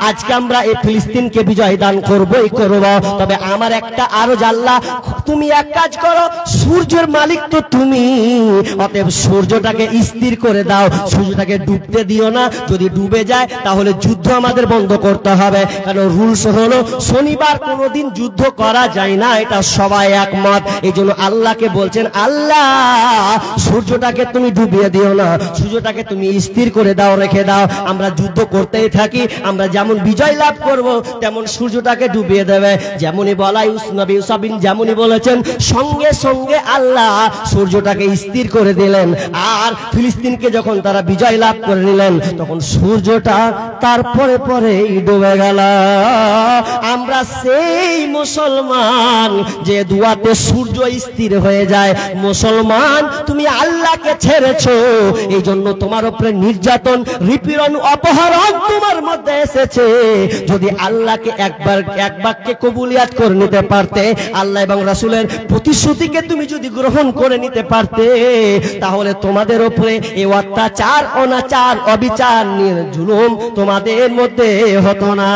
আজকে আমরা এই ফিলিস্তিনকে বিজয় দান করবই করব, তবে আমার একটা আরো আল্লাহ তুমি এক কাজ করো, সূর্যের মালিক তো তুমি, অতএব সূর্যটাকে স্থির করে দাও, সূর্যটাকে ডুবতে দিও না, যদি ডুবে যায় তাহলে যুদ্ধ আমাদের বন্ধ করতে হবে, কারণ রুলস হলো শনিবার কোনোদিন যুদ্ধ করা যায় না, এটা সবাই একমত। এই জন্য আল্লাহকে বলছেন, আল্লাহ সূর্যটাকে তুমি ডুবিয়ে দিও না, সূর্যটাকে তুমি স্থির করে দাও, রেখে দাও, আমরা যুদ্ধ করতেই থাকি, আমরা যেমন বিজয় লাভ করব তেমন সূর্যটাকে ডুবিয়ে দেবে। যেমনই বলা নবী ইউসুফ যেমনই বলেছেন, সঙ্গে সঙ্গে আল্লাহ সূর্যটাকে স্থির করে দিলেন, আর ফিলিস্তিনকে যখন তারা বিজয় লাভ করে নিলেন তখন সূর্যটা তারপরে পরেই ডুবে গেল। আমরা সেই মুসলমান যে দুয়াতে সূর্য স্থির হয়ে যায়। মুসলমান তুমি আল্লাহকে ছেড়েছো, এই জন্য তোমার উপরে নির্যাতন, নিপীড়ন, অপহরণ তোমার মধ্যে এসেছে। যদি আল্লাহকে এক বাক্যে কবুলিয়াত করে নিতে পারতে, আল্লাহ এবং রাসূলের প্রতিশ্রুতিকে তুমি যদি গ্রহণ করে নিতে পারতে, তাহলে তোমাদের উপরে এই অত্যাচার, অনাচার, অবিচার, জুলুম তোমাদের মধ্যে হতো না।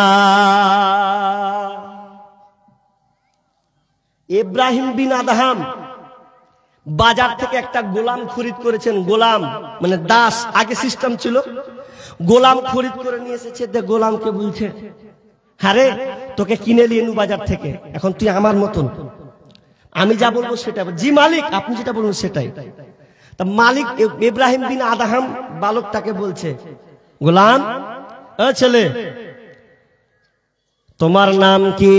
ইব্রাহিম বিন আদহাম বাজার থেকে একটা গোলাম খরিদ করেছেন। গোলাম মানে দাস, আগে সিস্টেম ছিল, গোলাম খরিদ করে নিয়ে এসেছে। গোলামকে বলছে, আরে তোকে কিনে নিয়ে নু বাজার থেকে, এখন তুই আমার মতন, আমি যা বলবো সেটা। জি মালিক, আপনি যেটা বলবেন সেটাই। তা মালিক ইব্রাহিম বিন আদহাম বালকটাকে বলছে, গোলাম, ছেলে তোমার নাম কি?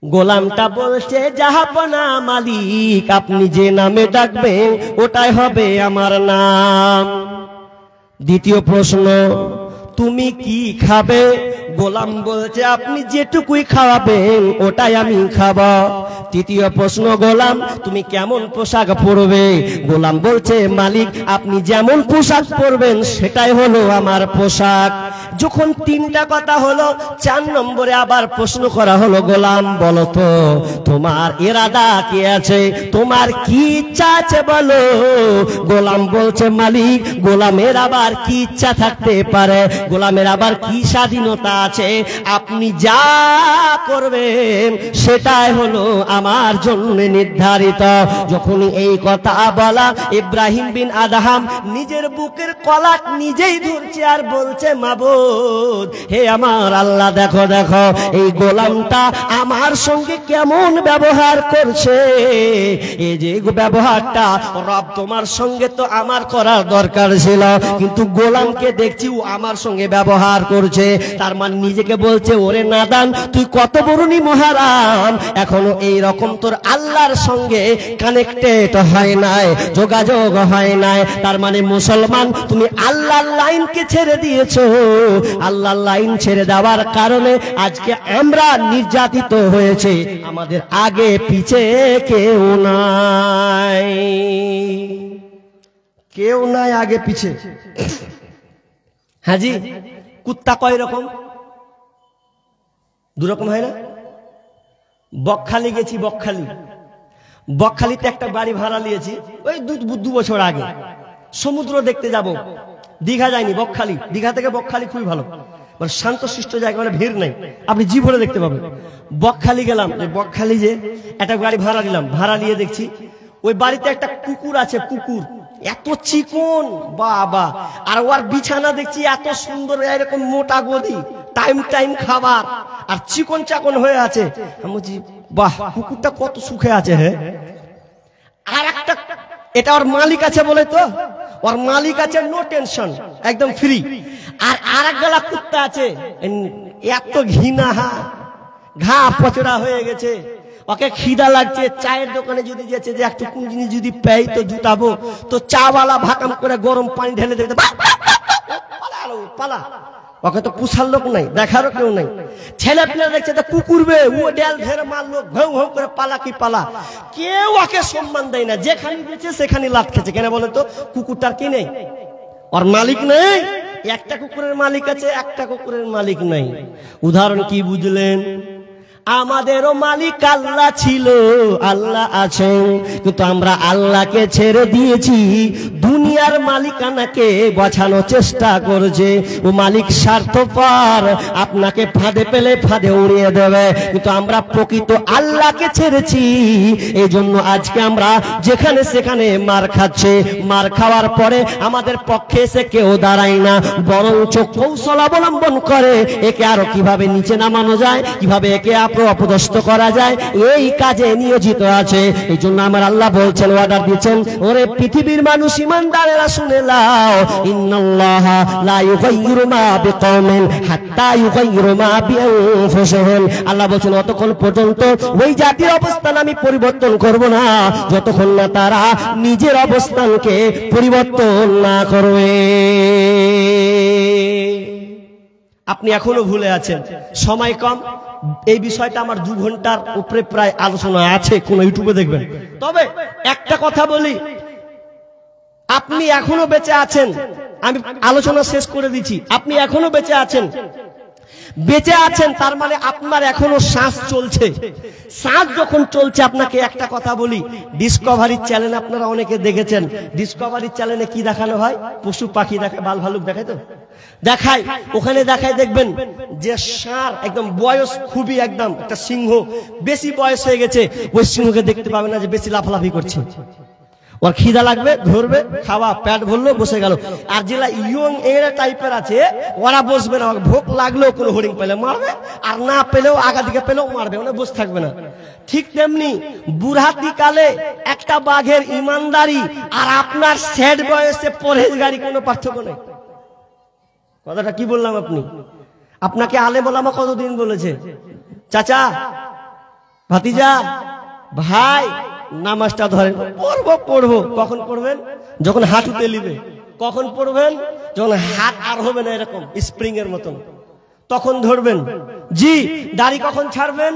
গোলামটা বলছে, জাহাপনা মালিক, আপনি যে নামে ডাকবেন ওটাই হবে আমার নাম। দ্বিতীয় প্রশ্ন, তুমি কি খাবে? গোলাম বলছে, আপনি যেটুকুই খাওয়াবেন ওটাই আমি খাবো। তৃতীয় প্রশ্ন, গোলাম তুমি কেমন পোশাক পরবে? গোলাম বলছে, মালিক আপনি যেমন পোশাক পরবেন সেটাই হলো আমার পোশাক। যখন তিনটা কথা হলো, 4 নম্বরে আবার প্রশ্ন করা হলো, গোলাম বলো তো তোমার ইরাদা কি আছে, তোমার কি ইচ্ছা আছে বলো। গোলাম বলছে, মালিক গোলামের আবার কি ইচ্ছা থাকতে পারে, গোলামের আবার কি স্বাধীনতা আছে, আপনি যা করবেন সেটাই হলো আমার জন্য নির্ধারিত। যখন এই কথা বলা, ইব্রাহিম বিন আদহাম নিজের বুকের কলাট নিজেই ধরছে আর বলছে, মাবুদ হে আমার আল্লাহ, দেখো দেখো এই গোলামটা আমার সঙ্গে কেমন ব্যবহার করছে। এই যে ব্যবহারটা রব তোমার সঙ্গে তো আমার করার দরকার ছিল, কিন্তু গোলামকে দেখছি ও আমার সঙ্গে ব্যবহার করছে। তার মানে নিজেকে বলছে, ওরে নাদান তুই কত বড়নি মহারাম, এখনো এই রকম তোর আল্লাহর সঙ্গে কানেক্টেড হয় নাই, যোগাযোগ হয় নাই। তার মানে মুসলমান তুমি আল্লাহর লাইনকে ছেড়ে দিয়েছো। আল্লাহর লাইন ছেড়ে দেওয়ার কারণে আজকে আমরা নির্যাতিত হয়েছে, আমাদের আগে পিছে কেউ নাই, কেউ নাই আগে পিছে। হাজি কুত্তা কয় রকম? 2 রকম হয় না? বকখালি গেছি, বকখালিতে একটা বাড়ি ভাড়া নিয়েছি, ওই 2 বছর আগে। সমুদ্র দেখতে যাব, দীঘা যায়নি, বকখালি। দীঘা থেকে বকখালি খুবই ভালো, মানে শান্তশিষ্ট জায়গা, মানে ভিড় নেই, আপনি জীবনে দেখতে পাবেন। বকখালি গেলাম, বকখালি যে একটা গাড়ি ভাড়া নিলাম, ভাড়া নিয়ে দেখছি ওই বাড়িতে একটা কুকুর আছে, কুকুর এত চিকন বাবা, আর ওর বিছানা দেখছি এত সুন্দর, এরকম মোটা গদি, টাইম টাইম খাবার, আর চিকন চাকন হয়ে আছে। আমি বলছি বাহ, কুকুরটা কত সুখে আছে। হ্যাঁ, আর একটা, এটা ওর মালিক আছে বলে তো, ওর মালিক আছে নো টেনশন, একদম ফ্রি। আর আরেক গলা কুত্তা আছে, এত ঘৃণা, ঘা পচড়া হয়ে গেছে, ওকে খিদা লাগছে, চায়ের দোকানে যদি যাচ্ছে যে একটু কোন জিনিস যদি পেই তো জুটাবো, তো চাওয়ালা ভাকাম করে গরম পানি ঢেলে দেবে, পালা। ওকে তো পুষার লোক নাই, দেখারও কেউ নাই। ছেলে পেলে দেখছে তো কুকুরবে, ও ডেল ধরে মারলো, ঘৌ ঘৌ করে পালা কি পালা, কেউ ওকে সম্মান দেয় না, যেখানে গেছে সেখানে লাট খেছে। কেন বলে তো, কুকুরটার কি নেই, ওর মালিক নেই। একটা কুকুরের মালিক আছে, একটা কুকুরের মালিক নাই। উদাহরণ কি বুঝলেন? আমাদেরও মালিক আল্লাহ ছিল, আল্লাহ আছেন, কিন্তু আমরা আল্লাহকে ছেড়ে দিয়েছি, দুনিয়ার মালিকানাকে বাঁচানোর চেষ্টা করছে। ও মালিক স্বার্থপর, আপনাকে ফাঁদে পেলে ফাঁদে উড়িয়ে দেবে, কিন্তু আমরা প্রকৃত আল্লাহকে ছেড়েছি। এই জন্য আজকে আমরা যেখানে সেখানে মার খাচ্ছে, মার খাওয়ার পরে আমাদের পক্ষে এসে কেউ দাঁড়ায় না, বরঞ্চ কৌশল অবলম্বন করে একে আরো কিভাবে নিচে নামানো যায়, কিভাবে একে অপদস্থ করা যায়, এই কাজে নিয়োজিত আছে। এই জন্য আমার আল্লাহ বলছেন, ওয়াদার দিচ্ছেন, ওরে পৃথিবীর মানুষ ইমানদারেরা শুনে নাও, ইন্নাল্লাহা লা ইউগাইয়িরু মা বিকওমিন হাত্তা ইউগাইয়িরু মা বিআনফুসিহিম। আল্লাহ বলছেন অতক্ষণ পর্যন্ত ওই জাতির অবস্থান আমি পরিবর্তন করব না যতক্ষণ না তারা নিজের অবস্থানকে পরিবর্তন না করবে। আপনি এখনো ভুলে আছেন, সময় কম, এই বিষয়টা আমার 2 ঘন্টার উপরে প্রায় আলোচনা আছে, কোন ইউটিউবে দেখবেন। তবে একটা কথা বলি, আপনি এখনো বেঁচে আছেন, আমি আলোচনা শেষ করে দিচ্ছি, আপনি এখনো বেঁচে আছেন, বেঁচে আছেন তার মানে আপনার এখনো শ্বাস চলছে। শ্বাস যখন চলছে, আপনাকে একটা কথা বলি, ডিসকভারি চ্যানেল আপনারা অনেকে দেখেছেন, ডিসকভারি চ্যানেলে কি দেখানো হয়, পশু পাখি দেখায়, বাল ভালুক দেখায়, তো দেখায়, ওখানে দেখায় দেখবেন যে ষাঁড় একদম বয়স খুবই, একদম একটা সিংহ বেশি বয়স হয়ে গেছে, ওই সিংহকে দেখতে পাবে না যে বেশি লাফালাফি করছে, ওর খিদা লাগবে, ধরবে, খাওয়া, পেট ভরলো, বসে গেল। আর যেটা ইয়ং এরা টাইপের আছে, ওরা বসবে না, ভোগ লাগলেও কোনো হরিণ পেলে মারবে, আর না পেলেও আগা দিকে পেলেও মারবে, ওরা বসে থাকবে না। ঠিক তেমনি বুড়াতি কালে একটা বাঘের ইমানদারি আর আপনার স্যাড বয়সে পরহেজগারি কোনো পার্থক্য নেই। কথাটা কি বললাম? আপনাকে আলেম ওলামা কতদিন বলেছে, চাচা, ভাতিজা, ভাই, নামাজটা ধরেন, পড়বো। কখন পড়বেন? যখন হাঁটুতে নিবে। কখন পড়বেন? যখন হাত আর হবে না এরকম স্প্রিং এর মতন, তখন ধরবেন। জি, দাড়ি কখন ছাড়বেন?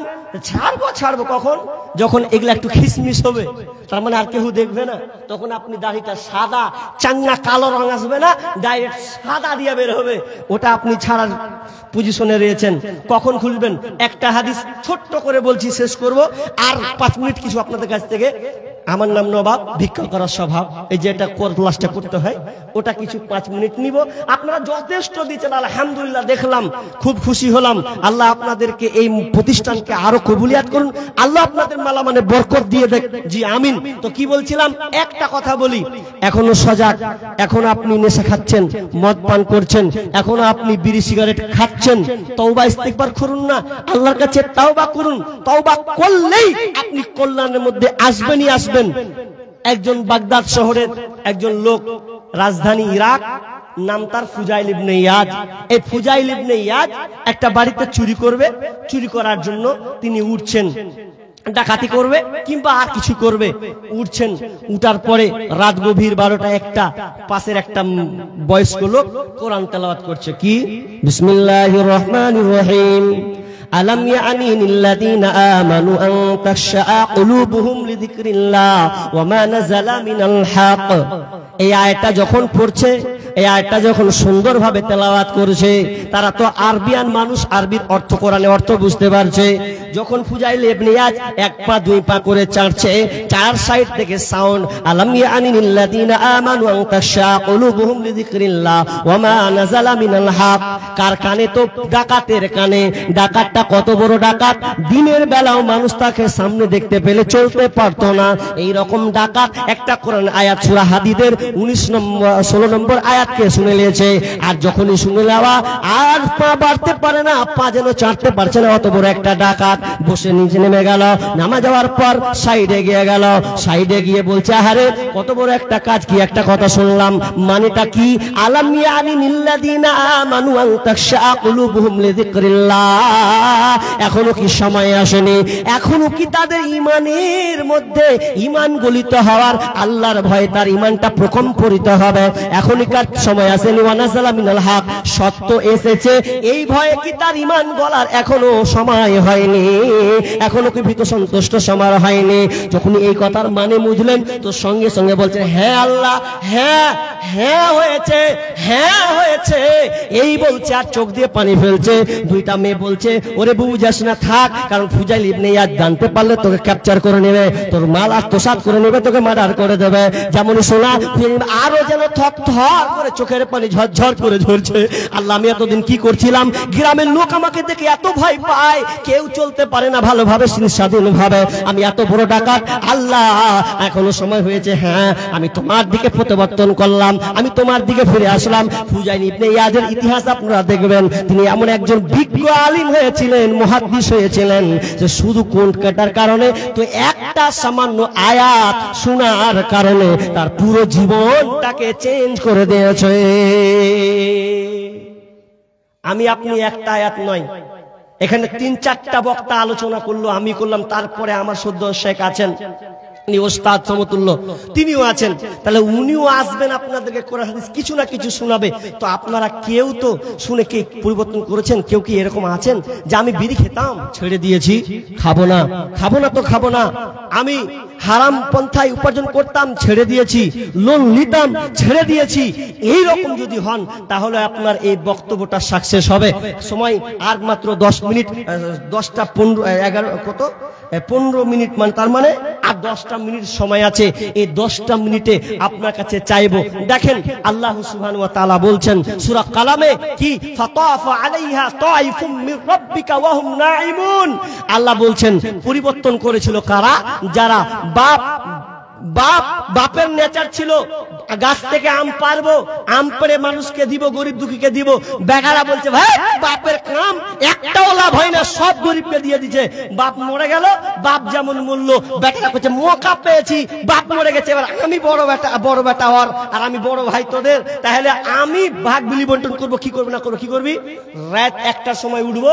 ছাড়বো কখন? যখন এগুলা একটু খিসমিস হবে, তার মানে আর কেউ দেখবে না, তখন আপনি দাড়িটা সাদা, চাঙ্গা কালো রং আসবে না, ডাইরেক্ট সাদা দিয়ে বের হবে, ওটা আপনি ছাড়ার পজিশনে রয়েছেন। কখন খুলবেন? একটা হাদিস ছোট্ট করে বলছি, শেষ করব, আর 5 মিনিট কিছু আপনাদের কাছ থেকে। আমার নাম নবাব, ভিক্ষা করার স্বভাব, এই যে এটা ক্লাসটা করতে হয়, ওটা কিছু 5 মিনিট নিব। আপনারা যথেষ্ট দিচ্ছেন, আলহামদুলিল্লাহ, দেখলাম, খুব খুশি হলাম। আল্লাহ আপনাদেরকে এই প্রতিষ্ঠানকে আরো কবুলিয়াত করুন, আল্লাহ আপনাদের মালা মানে বরকত দিয়ে দেখ। জি আমিন। তো কি বলছিলাম, একটা কথা বলি, এখনো সজাগ, এখনো আপনি নেশা খাচ্ছেন, মদ পান করছেন, এখনো আপনি বিড়ি সিগারেট খাচ্ছেন, তওবা ইস্তিগফার করুন না, আল্লাহর কাছে তওবা করুন। তওবা করলেই আপনি কল্যাণের মধ্যে আসবেনই আসবেন। একজন বাগদাদ শহরের একজন লোক, রাজধানী ইরাক, নাম তার ফুজাইল ইবনে ইয়াদ। এই ফুজাইল ইবনে ইয়াদ একটা বাড়িতে চুরি করবে, চুরি করার জন্য তিনি উঠছেন, ডাকাতি করবে কিংবা আর কিছু করবে, উঠছেন। উঠার পরে রাত গভীর 12টা-1টা, পাশের একটা বয়স্ক লোক কোরআন তেলাওয়াত করছে। কি? বিসমিল্লাহির রহমানির রহিম, আলাম ইয়ানি লিল্লাযিনা আমানু আন তাখশা কুলুবুহুম লিযিকরিল্লাহ ওয়া মা নাযালা মিনাল হক। এই আয়াতটা যখন পড়ছে, এই আয়াতটা যখন সুন্দরভাবে তেলাওয়াত করছে, তারা তো আরবিয়ান মানুষ, আরবির অর্থ, কোরআনের অর্থ বুঝতে পারছে। যখন ফুজাইল ইবনে ইয়াদ 1 পা 2 পা করে চাড়ছে, 4 সাইড থেকে সাউন্ড, আলাম ইয়ানি লিল্লাযিনা আমানু আন তাখশা কুলুবুহুম লিযিকরিল্লাহ ওয়া মা নাযালা মিনাল হক। কার কানে? তো ডাকাতের কানে। ডাকাতটা কত বড় ডাকাত, দিনের বেলাও মানুষ তাকে সামনে দেখতে পেলে চলতে পারতো না, এই রকম ডাকাত একটা কোরআন আয়াত সূরা হাদীদের 16 নম্বর আয়াতকে শুনে নিয়েছে। আর যখনই শুনে নেওয়া, আর পা বাড়তে পারে না, পা যেন চাটতে পারছে না, অত বড় একটা ডাকাত বসে নিচে নেমে গেল। নামা যাওয়ার পর সাইডে গিয়ে গেল, সাইডে গিয়ে বলছে, আরে কত বড় একটা কাজ, কি একটা কথা শুনলাম, মানেটা কি? আলাম ইয়ানি লিল্লাযিনা আমানু আন তাখশা কুলুবুহুম লিযিকরিল্লাহ। এখনো কি সময় আসেনি? এখনো কি তাদের ইমানের মধ্যে ইমান গলিত হওয়ার, আল্লাহর ভয়ে তার ইমানটা প্রকম্পিত হবে? এখনকার সময় আসেনি? ওয়া নাযালা মিনাল হক, সত্য এসেছে, এই ভয়ে কি তার ইমান গলার এখনো সময় হয়নি? এখনো কি ভীত সন্তুষ্ট সমার হয়নি? যখন এই কথার মানে বুঝলেন তো সঙ্গে সঙ্গে বলছেন, হ্যাঁ আল্লাহ, হ্যাঁ হ্যাঁ হয়েছে, হ্যাঁ হয়েছে এই বলছে, আর চোখ দিয়ে পানি ফেলছে। দুইটা মেয়ে বলছে, ওরে বুবু যাস না, থাক, কারণ ফুজাইল ইবনে ইয়াদ জানতে পারলে তোকে ক্যাপচার করে নেবে, তোর মাল আত্মসাৎ করে নেবে, তোকে মার্ডার করে দেবে। যেমন শোনা আরো যেন থক থক করে চোখের পানি ঝরঝর করে ঝরছে। আল্লাহ, আমি এতদিন কি করছিলাম? গ্রামের লোক আমাকে দেখে এত ভয় পায়, কেউ চলতে পারে না ভালোভাবে স্বাধীন ভাবে, আমি এত বড় ডাকাত। আল্লাহ, এখনো সময় হয়েছে, হ্যাঁ আমি তোমার দিকে প্রত্যাবর্তন করলাম, আমি তোমার দিকে ফিরে আসলাম। ফুজাইল ইবনে ইয়াদের ইতিহাস আপনারা দেখবেন, তিনি এমন একজন বিজ্ঞ আলিম হয়েছিলেন, মুহাদ্দিস হয়েছিলেন, যে শুধু কোন কাটার কারণে তো একটা সামান্য আয়াত শোনার কারণে তার পুরো জীবনটাকে চেঞ্জ করে দিয়েছে। আমি আপনি একটা আয়াত নয়, এখানে ৩-৪টা বক্তা আলোচনা করলো, আমি করলাম, তারপরে আমার সদ্য শেখ আছেন, উনি ওস্তাদ সমতুল্য, তিনিও আছেন। তাহলে উনিও আসবেন, আপনাদেরকে কোরআন হাদিস কিছু না কিছু শোনাবে। তো আপনারা কেউ তো শুনে কি পরিবর্তন করেছেন? কেউ কি এরকম আছেন যে আমি বিড়ি খেতাম, ছেড়ে দিয়েছি, খাবো না, খাবো না তো খাবো না, আমি হারাম পন্থায় উপার্জন করতাম, ছেড়ে দিয়েছি, লোন নিতাম, ছেড়ে দিয়েছি, এই রকম যদি হন তাহলে আপনার এই বক্তব্যটা সাকসেস হবে। সময় আর মাত্র 10 মিনিট, 10টা 15 11 কত 15 মিনিট, মানে তার মানে আর 10টা মিনিট সময় আছে। এই 10টা মিনিটে আপনার কাছে চাইবো, দেখেন আল্লাহ সুবহানাহু ওয়া তাআলা বলছেন সূরা কালামে কি, ফাতাফা আলাইহা তাইফুম মির রাব্বিকা ওয়া হুম নাঈমুন। আল্লাহ বলছেন পরিবর্তন করেছিল কারা? যারা বাপের নেচার ছিল, গাছ থেকে আম পারবো, আম পেড়ে মানুষকে দিব, গরিব দুঃখীকে দিব। বেগারা বলছে, ভাই বাপের কাম একটাও লাভ হয় না, সব গরিবকে দিয়ে দিচ্ছে। বাপ মরে গেল, বাপ যেমন মূল্য, বেটারা করছে মৌকা পেয়েছি, বাপ মরে গেছে, এবার আমি বড় বেটা হওয়ার, আর আমি বড় ভাই তোদের, তাহলে আমি ভাগ বিলি বন্টন করবো। কি করবি না করবো? কি করবি? রাত 1টার সময় উঠবো,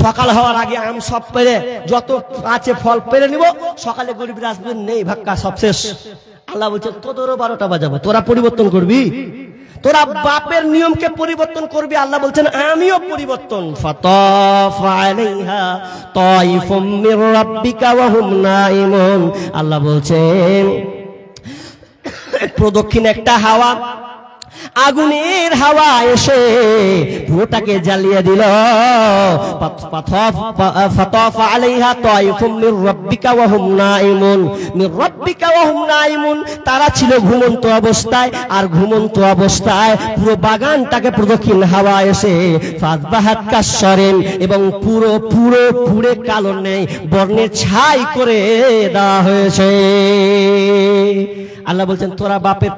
সকাল হওয়ার আগে আম সব পেরে যত আছে ফল পেরে নিব, সকালে গরিবরা আসবে, নেই ভাক্কা, সব শেষ। আল্লাহ বলছে তোদেরও 12টা বাজাবো, তোরা পরিবর্তন করবি, তোরা বাপের নিয়মকে পরিবর্তন করবি। আল্লাহ বলছেন আমিও পরিবর্তন। ফাতাফা আলাইহা তাইফুম মির রাব্বিকা ওয়া হুম নাঈমুন। আল্লাহ বলছেন প্রদক্ষিণ একটা হাওয়া, আগুনের হাওয়া এসে পুরোটাকে জ্বালিয়ে দিল। ফাতাফা আলাইহা তাইফুম মির রাব্বিকা ওয়া হুম নাঈমুন, মির রাব্বিকা ওয়া হুম নাঈমুন। তারা ছিল ঘুমন্ত অবস্থায়, আর ঘুমন্ত অবস্থায় পুরো বাগানটাকে প্রদক্ষিণ হাওয়া এসে ফাতবাহাত কাসরিম, এবং পুরে কালো নেই বর্ণের ছাই করে দেওয়া হয়েছে। আল্লাহ বলছেন তোরা বাপের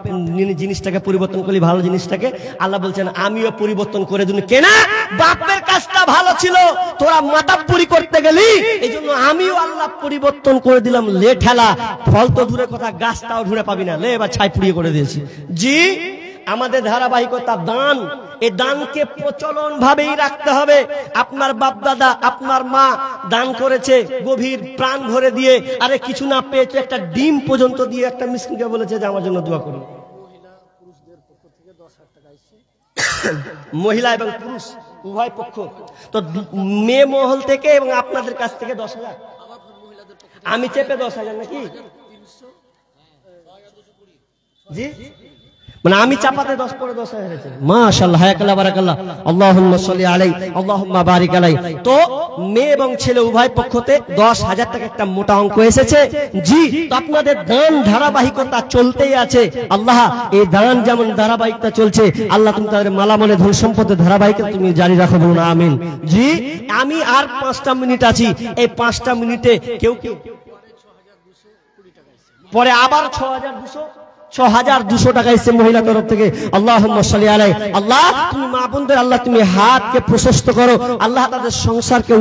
জিনিসটাকে পরিবর্তন করলি, ভালো জিনিসটাকে। আল্লাহ বলছেন আমিও পরিবর্তন করে দিন। কেনা বাপের কাজটা ভালো ছিল, তোরা মাতাব্বরি করতে গেলি, এই জন্য আমিও আল্লাহ পরিবর্তন করে দিলাম। লে ঠেলা, ফল তো দূরে কথা, গাছটাও ঢুঁড়ে পাবি না, লে এবার ছাই পুড়িয়ে করে দিয়েছি। জি, আমাদের ধারাবাহিকতা দান, এই দানকে প্রচলন ভাবেই রাখতে হবে। আপনার বাপ দাদা, আপনার মা দান করেছে গভীর প্রাণ ভরে দিয়ে, আরে কিছু না পেয়েছে, একটা ডিম পর্যন্ত দিয়ে একটা মিসকিনকে বলেছে যে আমার জন্য দোয়া করুন। মহিলা এবং পুরুষ উভয় পক্ষ, তো মেয়ে মহল থেকে এবং আপনাদের কাছ থেকে 10,000, আমি চেপে 10,000 নাকি? জি, মানে আমি চাপাতে 10 পরে 10,000 হয়েছে। মাশাআল্লাহ, হায়াকাল্লাহ, বারাকাল্লাহ, আল্লাহুম্মা সাল্লি আলাইহি, আল্লাহুম্মা বারিক আলাইহি। তো মেয়ে এবং ছেলে উভয় পক্ষতে 10,000 টাকা একটা মোটা অঙ্ক এসেছে। জি, তো আপনাদের দান ধারাবাহিকতা চলতেই আছে। আল্লাহ এই দান যেমন ধারাবাহিকতা চলছে, আল্লাহ তুমি তাদের মালামালে ধন সম্পদের ধারাবাহিকতা তুমি জারি রাখো, বলুন আমিন। জি, আমি আর 5টা মিনিট আছি, এই 5টা মিনিটে কেউ পরে আবার 6,200 টাকা এসেছে মহিলা তরফ থেকে। আল্লাহুম্মা সাল্লি আলাইহি। আল্লাহ তুমি মা বোনদের, আল্লাহ তুমি হাতকে প্রশস্ত করো, আল্লাহ তাদের সংসারকে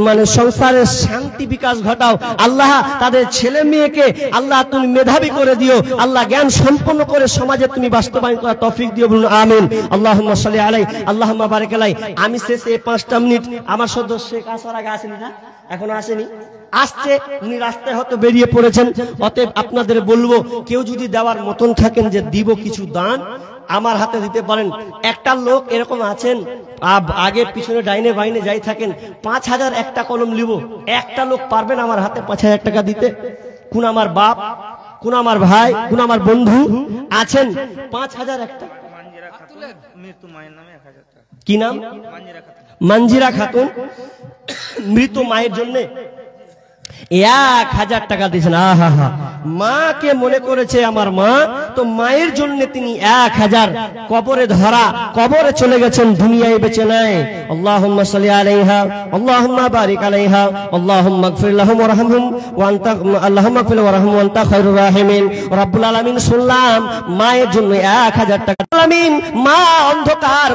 মানে সংসারের শান্তি বিকাশ ঘটাও, আল্লাহ তাদের ছেলে মেয়েকে আল্লাহ তুমি মেধাবী করে দিও, আল্লাহ জ্ঞান সম্পন্ন করে সমাজে তুমি বাস্তবায়ন করার তৌফিক দিও, বলুন আমিন। আল্লাহুম্মা সাল্লি আলাইহি, আল্লাহুম্মা বারিক আলাইহি। আমি শেষে 5টা মিনিট, আমার সদস্য শেখ আসার আগে আসেনি না, এখনো আসেনি, আসছে, উনি রাস্তায় হয়তো বেরিয়ে পড়েছেন। অতএব আপনাদের বলবো, কেউ যদি দেওয়ার মতন থাকেন যে দিব কিছু দান, আমার হাতে দিতে পারেন। একটা লোক এরকম আছেন আগে পিছনে ডাইনে বাইনে যাই থাকেন, 5,000 একটা কলম লিব, একটা লোক পারবেন আমার হাতে 5,000 টাকা দিতে? কোন আমার বাপ, কোন আমার ভাই, কোন আমার বন্ধু আছেন 5,000 একটা? কি নাম? মঞ্জিরা খাতুন। মৃত মায়ের জন্য 1,000 টাকা দিয়েছেন। আহা হা, মাকে মনে করেছে আমার মা, তো মায়ের জন্য তিনি 1,000 কবরে ধরা, কবরে চলে গেছেন, দুনিয়ায় বেঁচে নাই। আল্লাহুম্মা সাল্লি আলাইহা, আল্লাহুম্মা বারিক আলাইহা, আল্লাহুম্মা গফির লাহুম ওয়ারহামহুম ওয়া আনতা, আল্লাহুম্মা গফির ওয়ারহামহুম ওয়া আনতা খায়রুর রাহিমিন। রব্বুল আলামিন শুনলাম মায়ের জন্য 1,000 টাকা। আলামিন, মা অন্ধকার